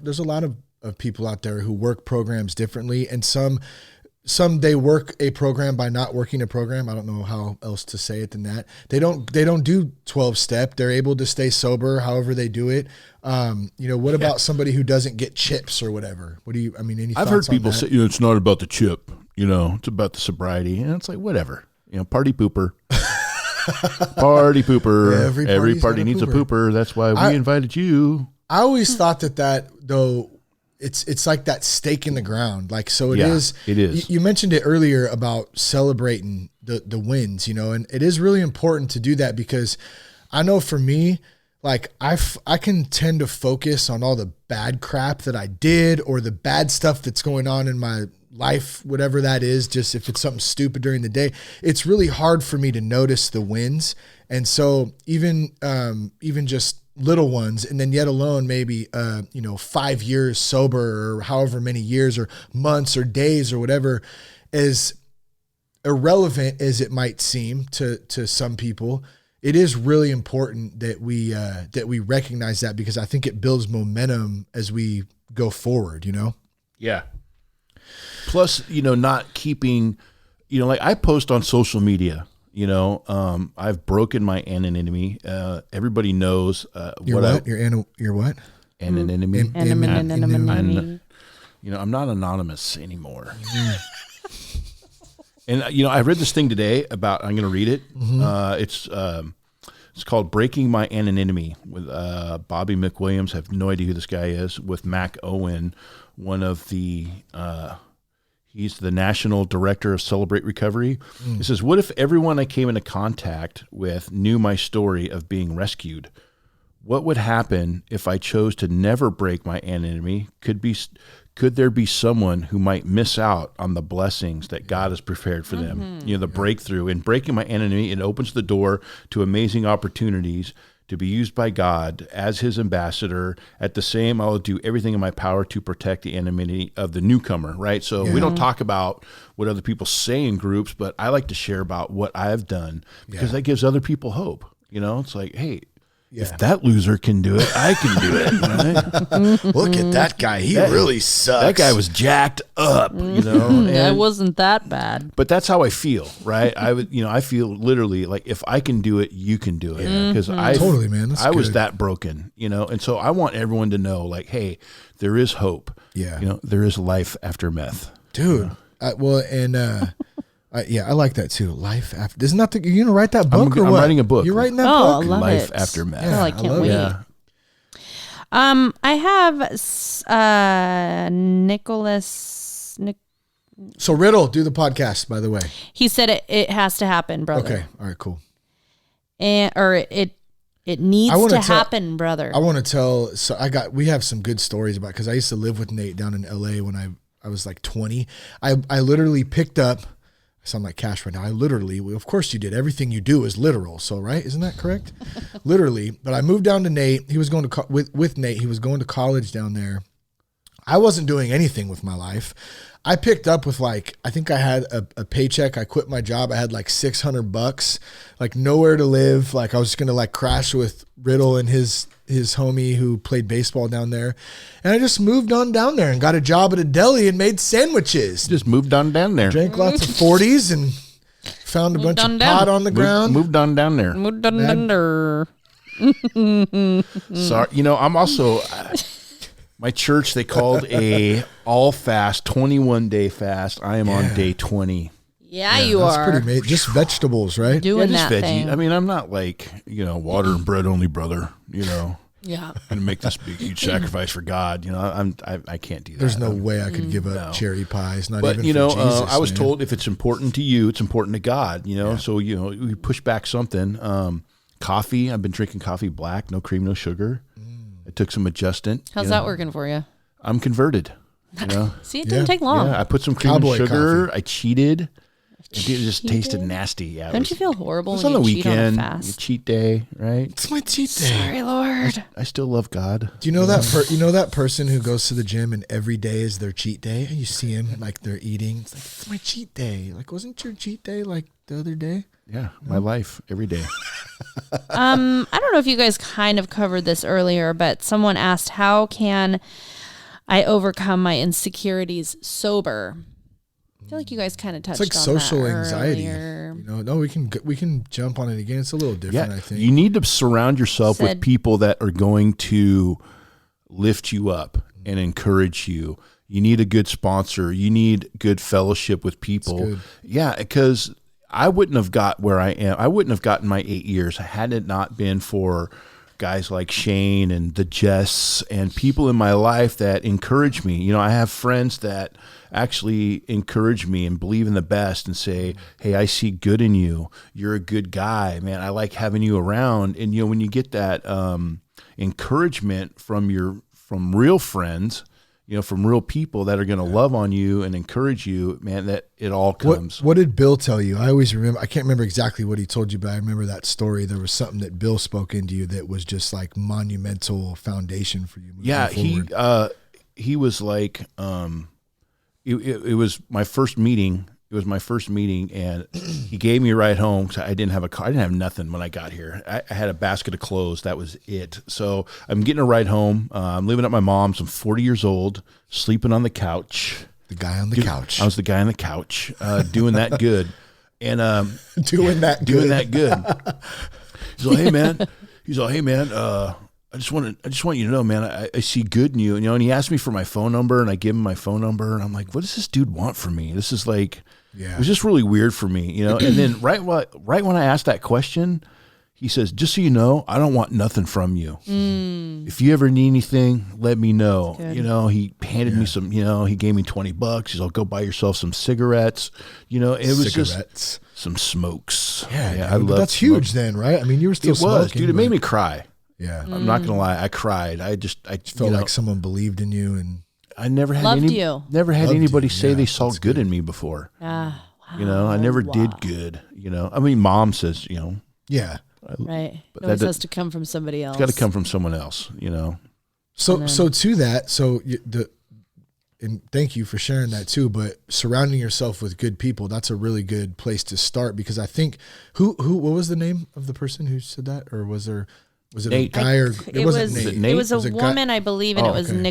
people out there who work programs differently, and some they work a program by not working a program. I don't know how else to say it than that. They don't do 12-step. They're able to stay sober however they do it. What about somebody who doesn't get chips or whatever? Any thoughts I've heard people on that? say, it's not about the chip, it's about the sobriety. And it's like, whatever, party pooper. Party pooper. Yeah, every party needs a pooper. That's why we invited you. I always thought that though, it's like that stake in the ground. Like, so it is. It is. You mentioned it earlier about celebrating the wins, and it is really important to do that, because I know for me, like I can tend to focus on all the bad crap that I did, or the bad stuff that's going on in my life, whatever that is. Just if it's something stupid during the day, it's really hard for me to notice the wins. And so even just little ones, and then yet alone maybe 5 years sober, or however many years or months or days or whatever, as irrelevant as it might seem to some people, it is really important that we recognize that, because I think it builds momentum as we go forward. Yeah. Plus, not keeping, like I post on social media. I've broken my anonymity. Everybody knows your what? Anonymity. Anonymity. I'm not anonymous anymore. And I read this thing today about. I'm going to read it. It's called "Breaking My Anonymity" with Bobby McWilliams. I have no idea who this guy is. With Mac Owen, one of the. He's the national director of Celebrate Recovery. He says, what if everyone I came into contact with knew my story of being rescued? What would happen if I chose to never break my anonymity? Could there be someone who might miss out on the blessings that God has prepared for them? The breakthrough. In breaking my anonymity, it opens the door to amazing opportunities to be used by God as his ambassador. At the same, I will do everything in my power to protect the anonymity of the newcomer, right? So we don't talk about what other people say in groups, but I like to share about what I've done, because that gives other people hope. It's like, hey, if that loser can do it, I can do it. Right? Look at that guy. He really sucks. That guy was jacked up, That wasn't that bad. But that's how I feel, right? I feel literally like if I can do it, you can do it. Because totally, man. That's I was good. that broken, and so I want everyone to know, like, hey, there is hope. Yeah. There is life after meth. Dude. I like that too. Life after. Isn't that you're gonna write that book? I'm writing a book. You're writing that book? book? I love Life it. after meth. Yeah, I can't wait. Yeah. I have Nicholas. So Riddle, do the podcast, by the way. He said it has to happen, brother. Okay. All right, cool. It needs to happen, brother. I want to tell. So we have some good stories about, because I used to live with Nate down in LA when I was like 20. I literally picked up. I sound like Cash right now. Of course you did. Everything you do is literal. So, right? Isn't that correct? Literally. But I moved down to Nate. He was going to, with Nate, he was going to college down there. I wasn't doing anything with my life. I picked up with I think I had a paycheck. I quit my job. I had like $600, like nowhere to live. Like I was just going to crash with Riddle and his homie who played baseball down there. And I just moved on down there and got a job at a deli and made sandwiches. Just moved on down there. Drank lots of 40s and found a bunch of pot on the ground. Moved on down there. Moved on down there. Sorry. I'm also... my church, they called a all fast, 21-day fast. I am on day 20. Yeah, you that's are. Pretty amazing. Just vegetables, right? Doing just that veggie. thing. I mean, I'm not water and bread only, brother. Yeah. And make this big huge sacrifice for God. I can't do that. There's no way I could give up cherry pies. Not but even for Jesus, I was man. told if it's important to you, it's important to God. So we push back something. Coffee. I've been drinking coffee black, no cream, no sugar. I took some adjustant. How's that working for you? I'm converted. See, it didn't take long. Yeah, I put some cream Cowboy and sugar. coffee. I cheated. It just tasted nasty. Yeah, Don't you feel horrible It was when on the you cheat weekend. on a fast? Cheat day, right? It's my cheat day. Sorry, Lord. I still love God. Do you know that person who goes to the gym and every day is their cheat day? And you see him like they're eating. It's like, it's my cheat day. Like, wasn't your cheat day like the other day? Yeah, my life every day. I don't know if you guys kind of covered this earlier, but someone asked, how can I overcome my insecurities sober? I feel like you guys kind of touched on that. It's like social anxiety. Earlier. No, we can jump on it again. It's a little different, I think. You need to surround yourself with people that are going to lift you up and encourage you. You need a good sponsor. You need good fellowship with people. Yeah, because I wouldn't have got where I am. I wouldn't have gotten my 8 years had it not been for guys like Shane and The Jess and people in my life that encourage me. I have friends that actually encourage me and believe in the best and say, hey, I see good in you. You're a good guy, man. I like having you around. And, when you get that encouragement from real friends, from real people that are going to love on you and encourage you, man, that it all comes. What did Bill tell you? I always remember, I can't remember exactly what he told you, but I remember that story. There was something that Bill spoke into you that was just like monumental foundation for you. Forward. He was like, it was my first meeting. It was my first meeting, and he gave me a ride home because I didn't have a car. I didn't have nothing when I got here. I had a basket of clothes. That was it. So I'm getting a ride home. I'm living at my mom's. I'm 40 years old, sleeping on the couch. The guy on the couch. I was the guy on the couch, doing that good. And doing that good. He's like, hey man, I just want you to know, man, I see good in you. And he asked me for my phone number, and I give him my phone number, and I'm like, what does this dude want from me? This is like, it was just really weird for me, And then right when I asked that question, he says, just so you know, I don't want nothing from you. If you ever need anything, let me know. He handed me some, he gave me $20. He's like, go buy yourself some cigarettes. It was just some smokes. Yeah, I love that's smoke. Huge then, right? I mean, you were still smoking. It was, dude. It made me cry. Yeah. I'm not going to lie. I cried. I felt like someone believed in you, and I never had anybody say they saw good in me before. Wow. I never did good, I mean, mom says, yeah. Right. But it has to come from somebody else. It's got to come from someone else, So to that, and thank you for sharing that too, but surrounding yourself with good people, that's a really good place to start, because I think what was the name of the person who said that? Or was it Nate. A guy or it wasn't Nate? It was a woman, guy? I believe, and it was okay.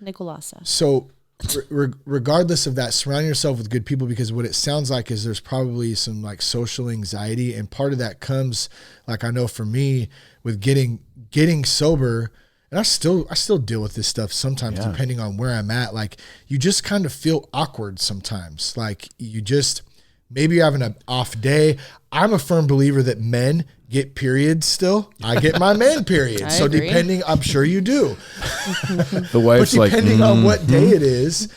Nicolasa. So regardless of that, surround yourself with good people, because what it sounds like is there's probably some like social anxiety, and part of that comes, like I know for me, with getting sober, and I still deal with this stuff sometimes, depending on where I'm at. Like, you just kind of feel awkward sometimes. Like, you just Maybe you're having an off day. I'm a firm believer that men get periods still. I get my man period. So agree. depending, I'm sure you do. The wife's But depending on what day it is,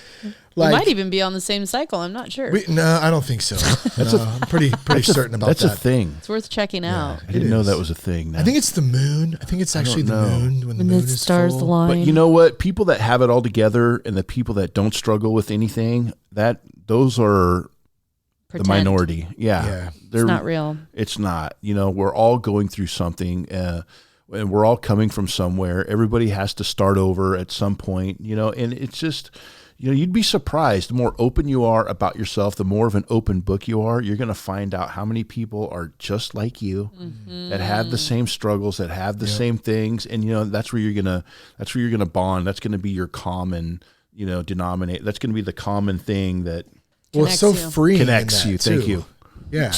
We might even be on the same cycle. I'm not sure. no, I don't think so. I'm pretty certain about that. That's a thing. It's worth checking out. I didn't know that was a thing. No. I think it's the moon. I think it's actually the moon when the moon is stars full. align. But you know what? People that have it all together and the people that don't struggle with anything, those are the minority. Yeah. It's not real. It's not. We're all going through something, and we're all coming from somewhere. Everybody has to start over at some point, and it's just, you'd be surprised. The more open you are about yourself, the more of an open book you are, you're going to find out how many people are just like you that have the same struggles, that have the same things. And, that's where you're going to bond. That's going to be your common, denominator. That's going to be the common thing that It's so freeing. connects you. Thank you. Yeah.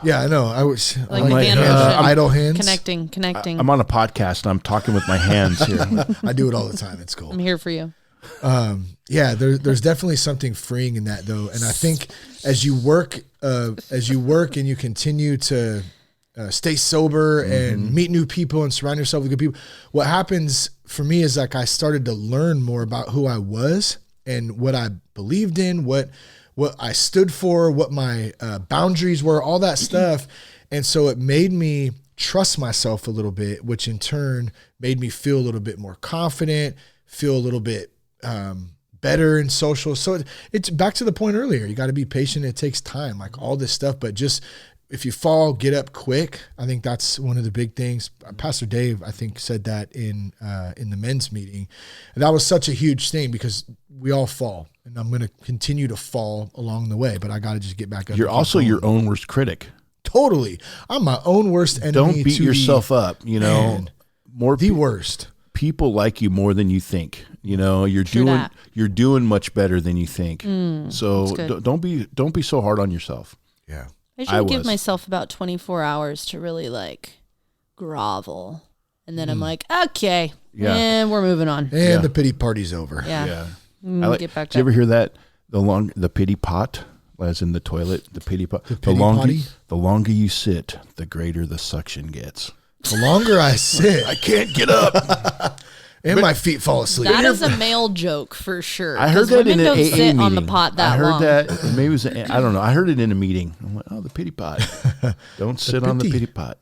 Yeah, I know. I was Like my hand hand, motion. idle hands. Connecting. I'm on a podcast. And I'm talking with my hands here. I do it all the time. It's cool. I'm here for you. Yeah, there's definitely something freeing in that though, and I think as you work and you continue to stay sober and meet new people and surround yourself with good people, what happens for me is like I started to learn more about who I was and what I believed in, what I stood for, what my boundaries were, all that stuff, and so it made me trust myself a little bit, which in turn made me feel a little bit more confident, feel a little bit better in social. So it's back to the point earlier. You got to be patient. It takes time, like all this stuff, but just if you fall, get up quick. I think that's one of the big things. Pastor Dave, I think, said that in the men's meeting. And that was such a huge thing because we all fall, and I'm going to continue to fall along the way, but I got to just get back up. You're also your own worst critic. Totally. I'm my own worst enemy. Don't beat yourself up, Man, more the worst. People like you more than you think. You're doing much better than you think. So don't be so hard on yourself. Yeah. I should give myself about 24 hours to really like grovel. And then I'm like, okay, and we're moving on. And the pity party's over. Yeah. Get back Did you ever hear that? The pity pot, as in the toilet, the pity pot. The longer you sit, the greater the suction gets. The longer I sit, I can't get up. and my feet fall asleep. That is a male joke for sure. I heard that in an AA don't sit meeting. on the pot that long. I heard that. Maybe it was. I don't know. I heard it in a meeting. I'm like, oh, the pity pot. Don't sit on the pity pot.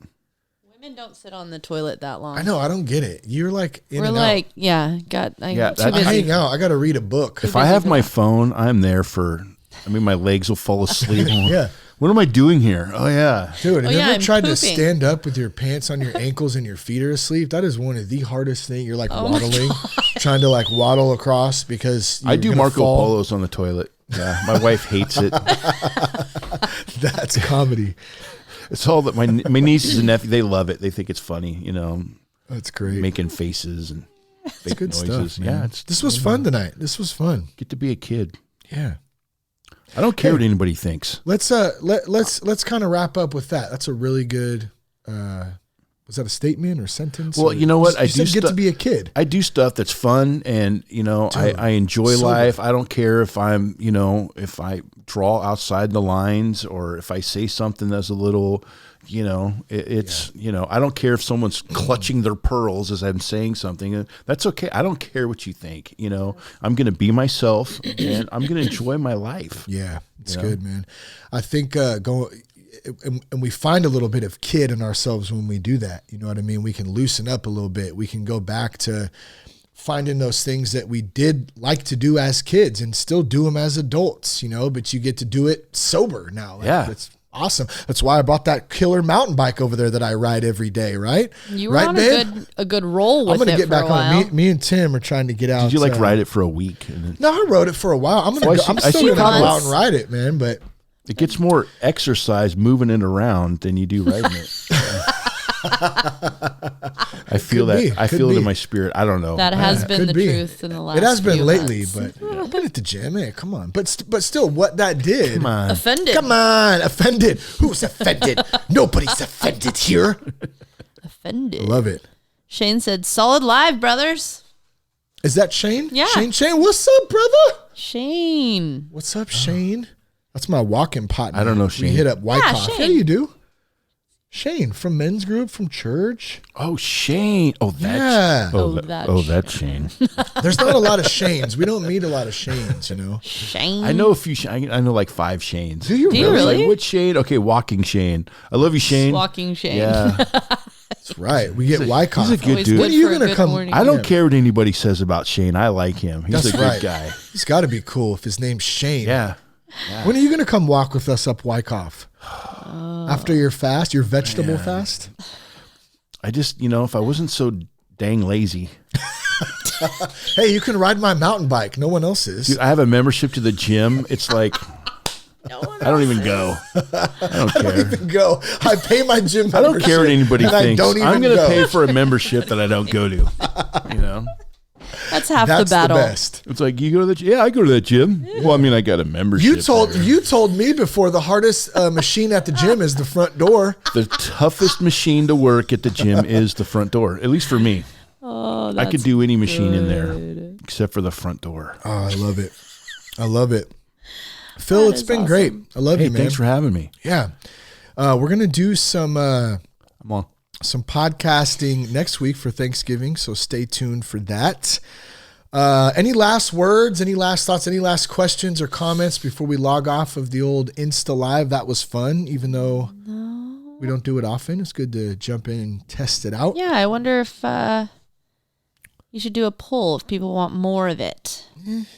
Women don't sit on the toilet that long. I know. I don't get it. You're like in We're and like, out. I I hang out. I got to read a book. If I have my phone, I'm there for. My legs will fall asleep. Yeah. What am I doing here? Oh yeah, Dude, have you ever I'm tried pooping. to stand up with your pants on your ankles and your feet are asleep? That is one of the hardest things. You're like waddling, trying to like waddle across because I do gonna Marco fall. Polos on the toilet. Yeah, my wife hates it. That's comedy. It's all that my nieces and nephews, they love it. They think it's funny, That's great. making faces and fake Good noises. stuff, man. Yeah, This was fun tonight. This was fun. get to be a kid. Yeah. I don't care what anybody thinks. Let's kind of wrap up with that. That's a really good. Was that a statement or sentence? Well, or, you know what? You said get to be a kid. I do stuff that's fun, and I enjoy Sober. life. I don't care if I'm if I draw outside the lines or if I say something that's a little. I don't care if someone's clutching their pearls as I'm saying something. That's okay. I don't care what you think. I'm going to be myself and I'm going to enjoy my life. Yeah, it's good, man. I think and we find a little bit of kid in ourselves when we do that. You know what I mean? We can loosen up a little bit. We can go back to finding those things that we did like to do as kids and still do them as adults, but you get to do it sober now. It's awesome. That's why I bought that killer mountain bike over there that I ride every day, right? You were right, on babe? a good roll with I'm gonna it get for back a while. on it. Me and Tim are trying to get out. Did you ride it for a week? And then, No, I rode it for a while. I'm still gonna go out and ride it, man. But it gets more exercise moving it around than you do riding it. I feel that. be. I Could feel it be. in my spirit. I don't know. That has been could the be. truth in the last it has been few lately. months. But I've been at the gym. Hey, come on. But still, what that did. Come on. Offended. Come on, offended. Who's offended? Nobody's offended here. Offended. Love it. Shane said, solid live, brothers. Is that Shane? Yeah. Shane, what's up, brother? Shane. What's up, Shane? That's my walking partner. I don't know We Shane. hit up Wyckoff. Yeah, Shane. you do. Shane from men's group from church. Oh, Shane. Oh, Yeah. That's Shane. There's not a lot of Shanes. We don't meet a lot of Shanes, you know. Shane. I know a few. I know like 5 Shanes. Do you Do you really? Like, which Shane? Okay, walking Shane. I love you, Shane. Walking Shane. Yeah, That's right. We get Wyckoff. he's a good Always dude. When are you for a gonna good come- morning. I don't care what anybody says about Shane. I like him. He's That's a good right. guy. He's got to be cool if his name's Shane. Yeah. When are you going to come walk with us up Wyckoff? After your fast, your vegetable fast? I just, if I wasn't so dang lazy. Hey, you can ride my mountain bike. No one else is. Dude, I have a membership to the gym. It's like, I don't even go. I don't care. Go. I pay my gym I don't care what anybody and I thinks. don't even I'm going to go. pay for a membership that I don't go to. That's half That's the battle. best. It's like, you go to the gym? Yeah, I go to the gym. Well, I mean, I got a membership. You told me before the hardest machine at the gym is the front door. The toughest machine to work at the gym is the front door, at least for me. Oh, I could do any machine in there except for the front door. Oh, I love it. I love it. Phil, it's been great. I love Hey, you, man. thanks for having me. Yeah. We're going to do some I'm on. podcasting next week for Thanksgiving, so stay tuned for that. Any last words, any last thoughts, any last questions or comments before we log off of the old Insta Live? That was fun, even though we don't do it often. It's good to jump in and test it out. Yeah, I wonder if you should do a poll if people want more of it.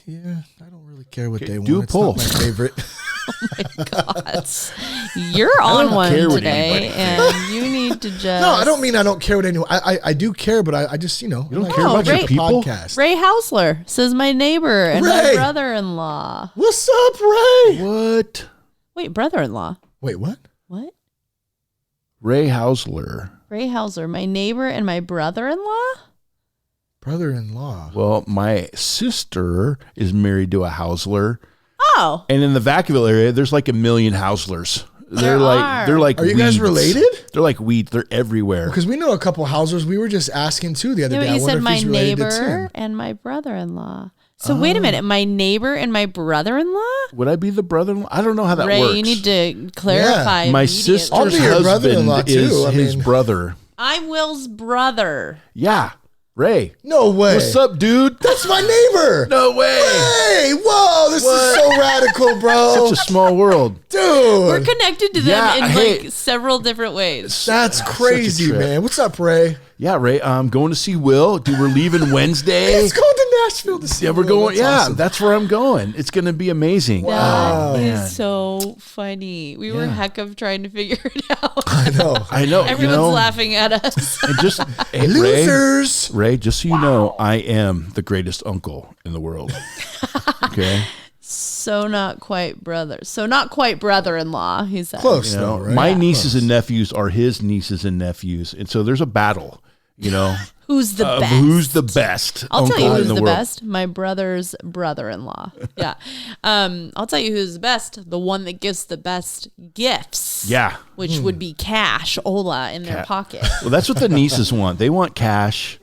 Yeah, I don't really care what they do want. a It's poll. not my favorite. God, you're on don't one care what today, anybody and you need to just. No, I don't mean I don't care what anyone. I do care, but I just, you don't care about your people? podcast. Ray Hausler says my neighbor and Ray! my brother-in-law. What's up, Ray? What? Wait, brother-in-law. Wait, what? What? Ray Hausler. Ray Hausler, my neighbor and my brother-in-law? Brother-in-law. Well, my sister is married to a Hausler, Oh, and in the Vacaville area, there's like a million Hauslers. There are. They're like. Are you guys weeds. related? They're like weeds. They're everywhere. Because we know a couple Hausers. We were just asking too the other yeah, day. but I you wonder said if my he's related to neighbor Tim. and my brother-in-law. So wait a minute, my neighbor and my brother-in-law? Would I be the brother-in-law? I don't know how that Ray, works. you need to clarify. My immediately. sister's I'll be your brother-in-law, husband too. is I his mean- brother. I'm Will's brother. Yeah, Ray. No way. What's up, dude? That's my neighbor. No way. Hey, whoa, this is so radical, bro. Such a small world. We're Dude, connected to them Yeah, in hey. like several different ways. that's crazy, trip. man. What's up, Ray? Yeah, Ray. I'm going to see Will. Dude, we're leaving Wednesday. Let's go to Nashville to see Yeah, we're Will. going. That's Yeah, awesome. that's where I'm going. It's going to be amazing. That is man. so funny. We were heck of trying to figure it out. I know. I know. Everyone's laughing at us. And just hey, Losers. Ray, just so you know, I am the greatest uncle in the world. Okay. So not quite brothers. So not quite brother-in-law, he said. Close, You know, though, right? my nieces and nephews are his nieces and nephews, and so there's a battle. Who's the best? Who's the best? I'll tell you uncle who's in the world. best. My brother's brother-in-law. Yeah. I'll tell you who's the best. The one that gives the best gifts. Yeah. Which would be cash, Ola, in their pocket. Well, that's what the nieces want. They want cash.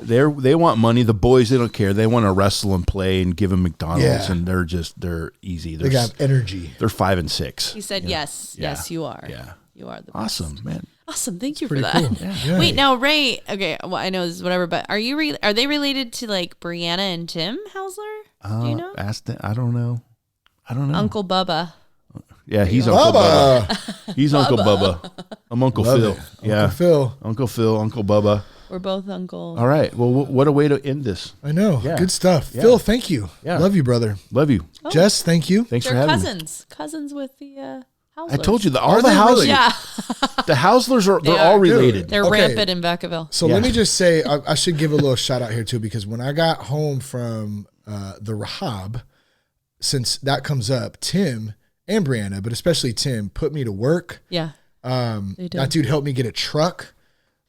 They want money. The boys, they don't care. They want to wrestle and play and give them McDonald's, Yeah. and they're easy. They got energy. They're 5 and 6. He said, yes, yes, you are. Yeah. You are the best. Awesome, man. Awesome. Thank you for pretty that. cool. Yeah. Wait, now Ray, okay, well, I know this is whatever, but are they related to like Brianna and Tim Hausler? Do you know? I don't know. Uncle Bubba. Yeah, he's Uncle Bubba. Bubba. He's Uncle Bubba. I'm Uncle Love Phil. it. Yeah. Uncle Phil. Uncle Phil, Uncle Bubba. We're both uncle. All right. Well, what a way to end this. I know. Yeah. Good stuff. Yeah. Phil, thank you. Yeah. Love you, brother. Love you. Jess, thank you. Thanks They're for having me. cousins with the Hauslers. I told you that all Are the they houses, really? Yeah, the Hauslers are they're They all are. related. they're Okay. rampant in Vacaville. So Yeah. let me just say, I should give a little shout out here too, because when I got home from the Rahab, since that comes up, Tim and Brianna, but especially Tim, put me to work. Yeah, They do. That dude helped me get a truck.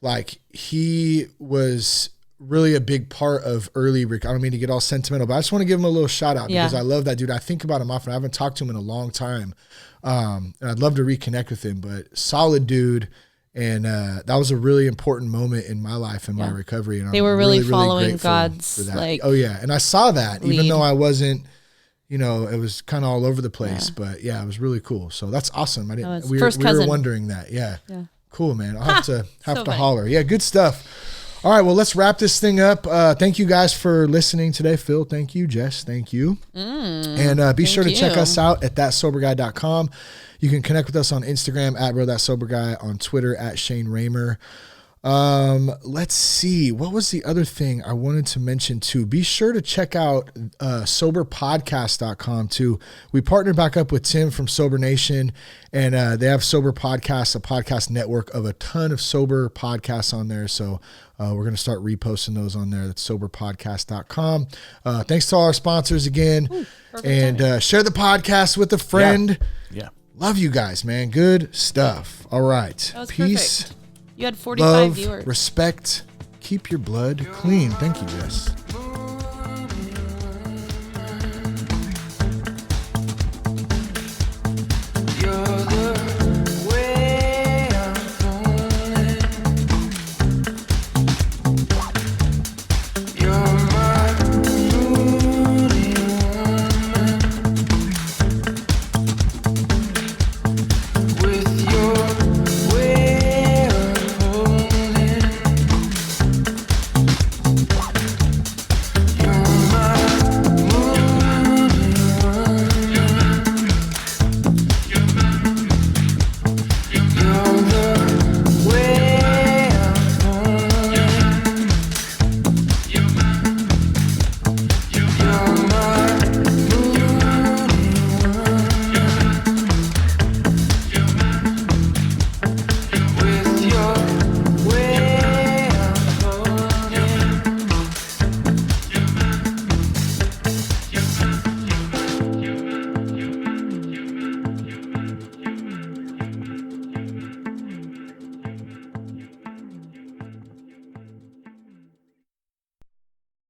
Like, he was really a big part of early I don't mean to get all sentimental, but I just want to give him a little shout out because Yeah. I love that dude. I think about him often. I haven't talked to him in a long time. And I'd love to reconnect with him, but solid dude. And that was a really important moment in my life and my recovery. And They I'm were really following grateful God's, for that. like, oh yeah. And I saw that even lead. though I wasn't, you know, it was kind of all over the place, but yeah, it was really cool. So that's awesome. I didn't. We were wondering that. Yeah. Cool, man. I'll have to holler. Yeah, good stuff. All right, well, let's wrap this thing up. Thank you guys for listening today. Phil, thank you. Jess, thank you. And be sure to check us out at thatsoberguy.com. You can connect with us on Instagram at @BroThatSoberGuy, on Twitter at Shane Raymer. Let's see. What was the other thing I wanted to mention too? Be sure to check out soberpodcast.com too. We partnered back up with Tim from Sober Nation, and they have Sober Podcasts, a podcast network of a ton of sober podcasts on there. So we're going to start reposting those on there. That's soberpodcast.com. Thanks to all our sponsors again. Ooh, and share the podcast with a friend. Yeah. Love you guys, man. Good stuff. All right. That was Peace. perfect. You had 45 love, viewers. Respect. Keep your blood clean. Thank you, Jess.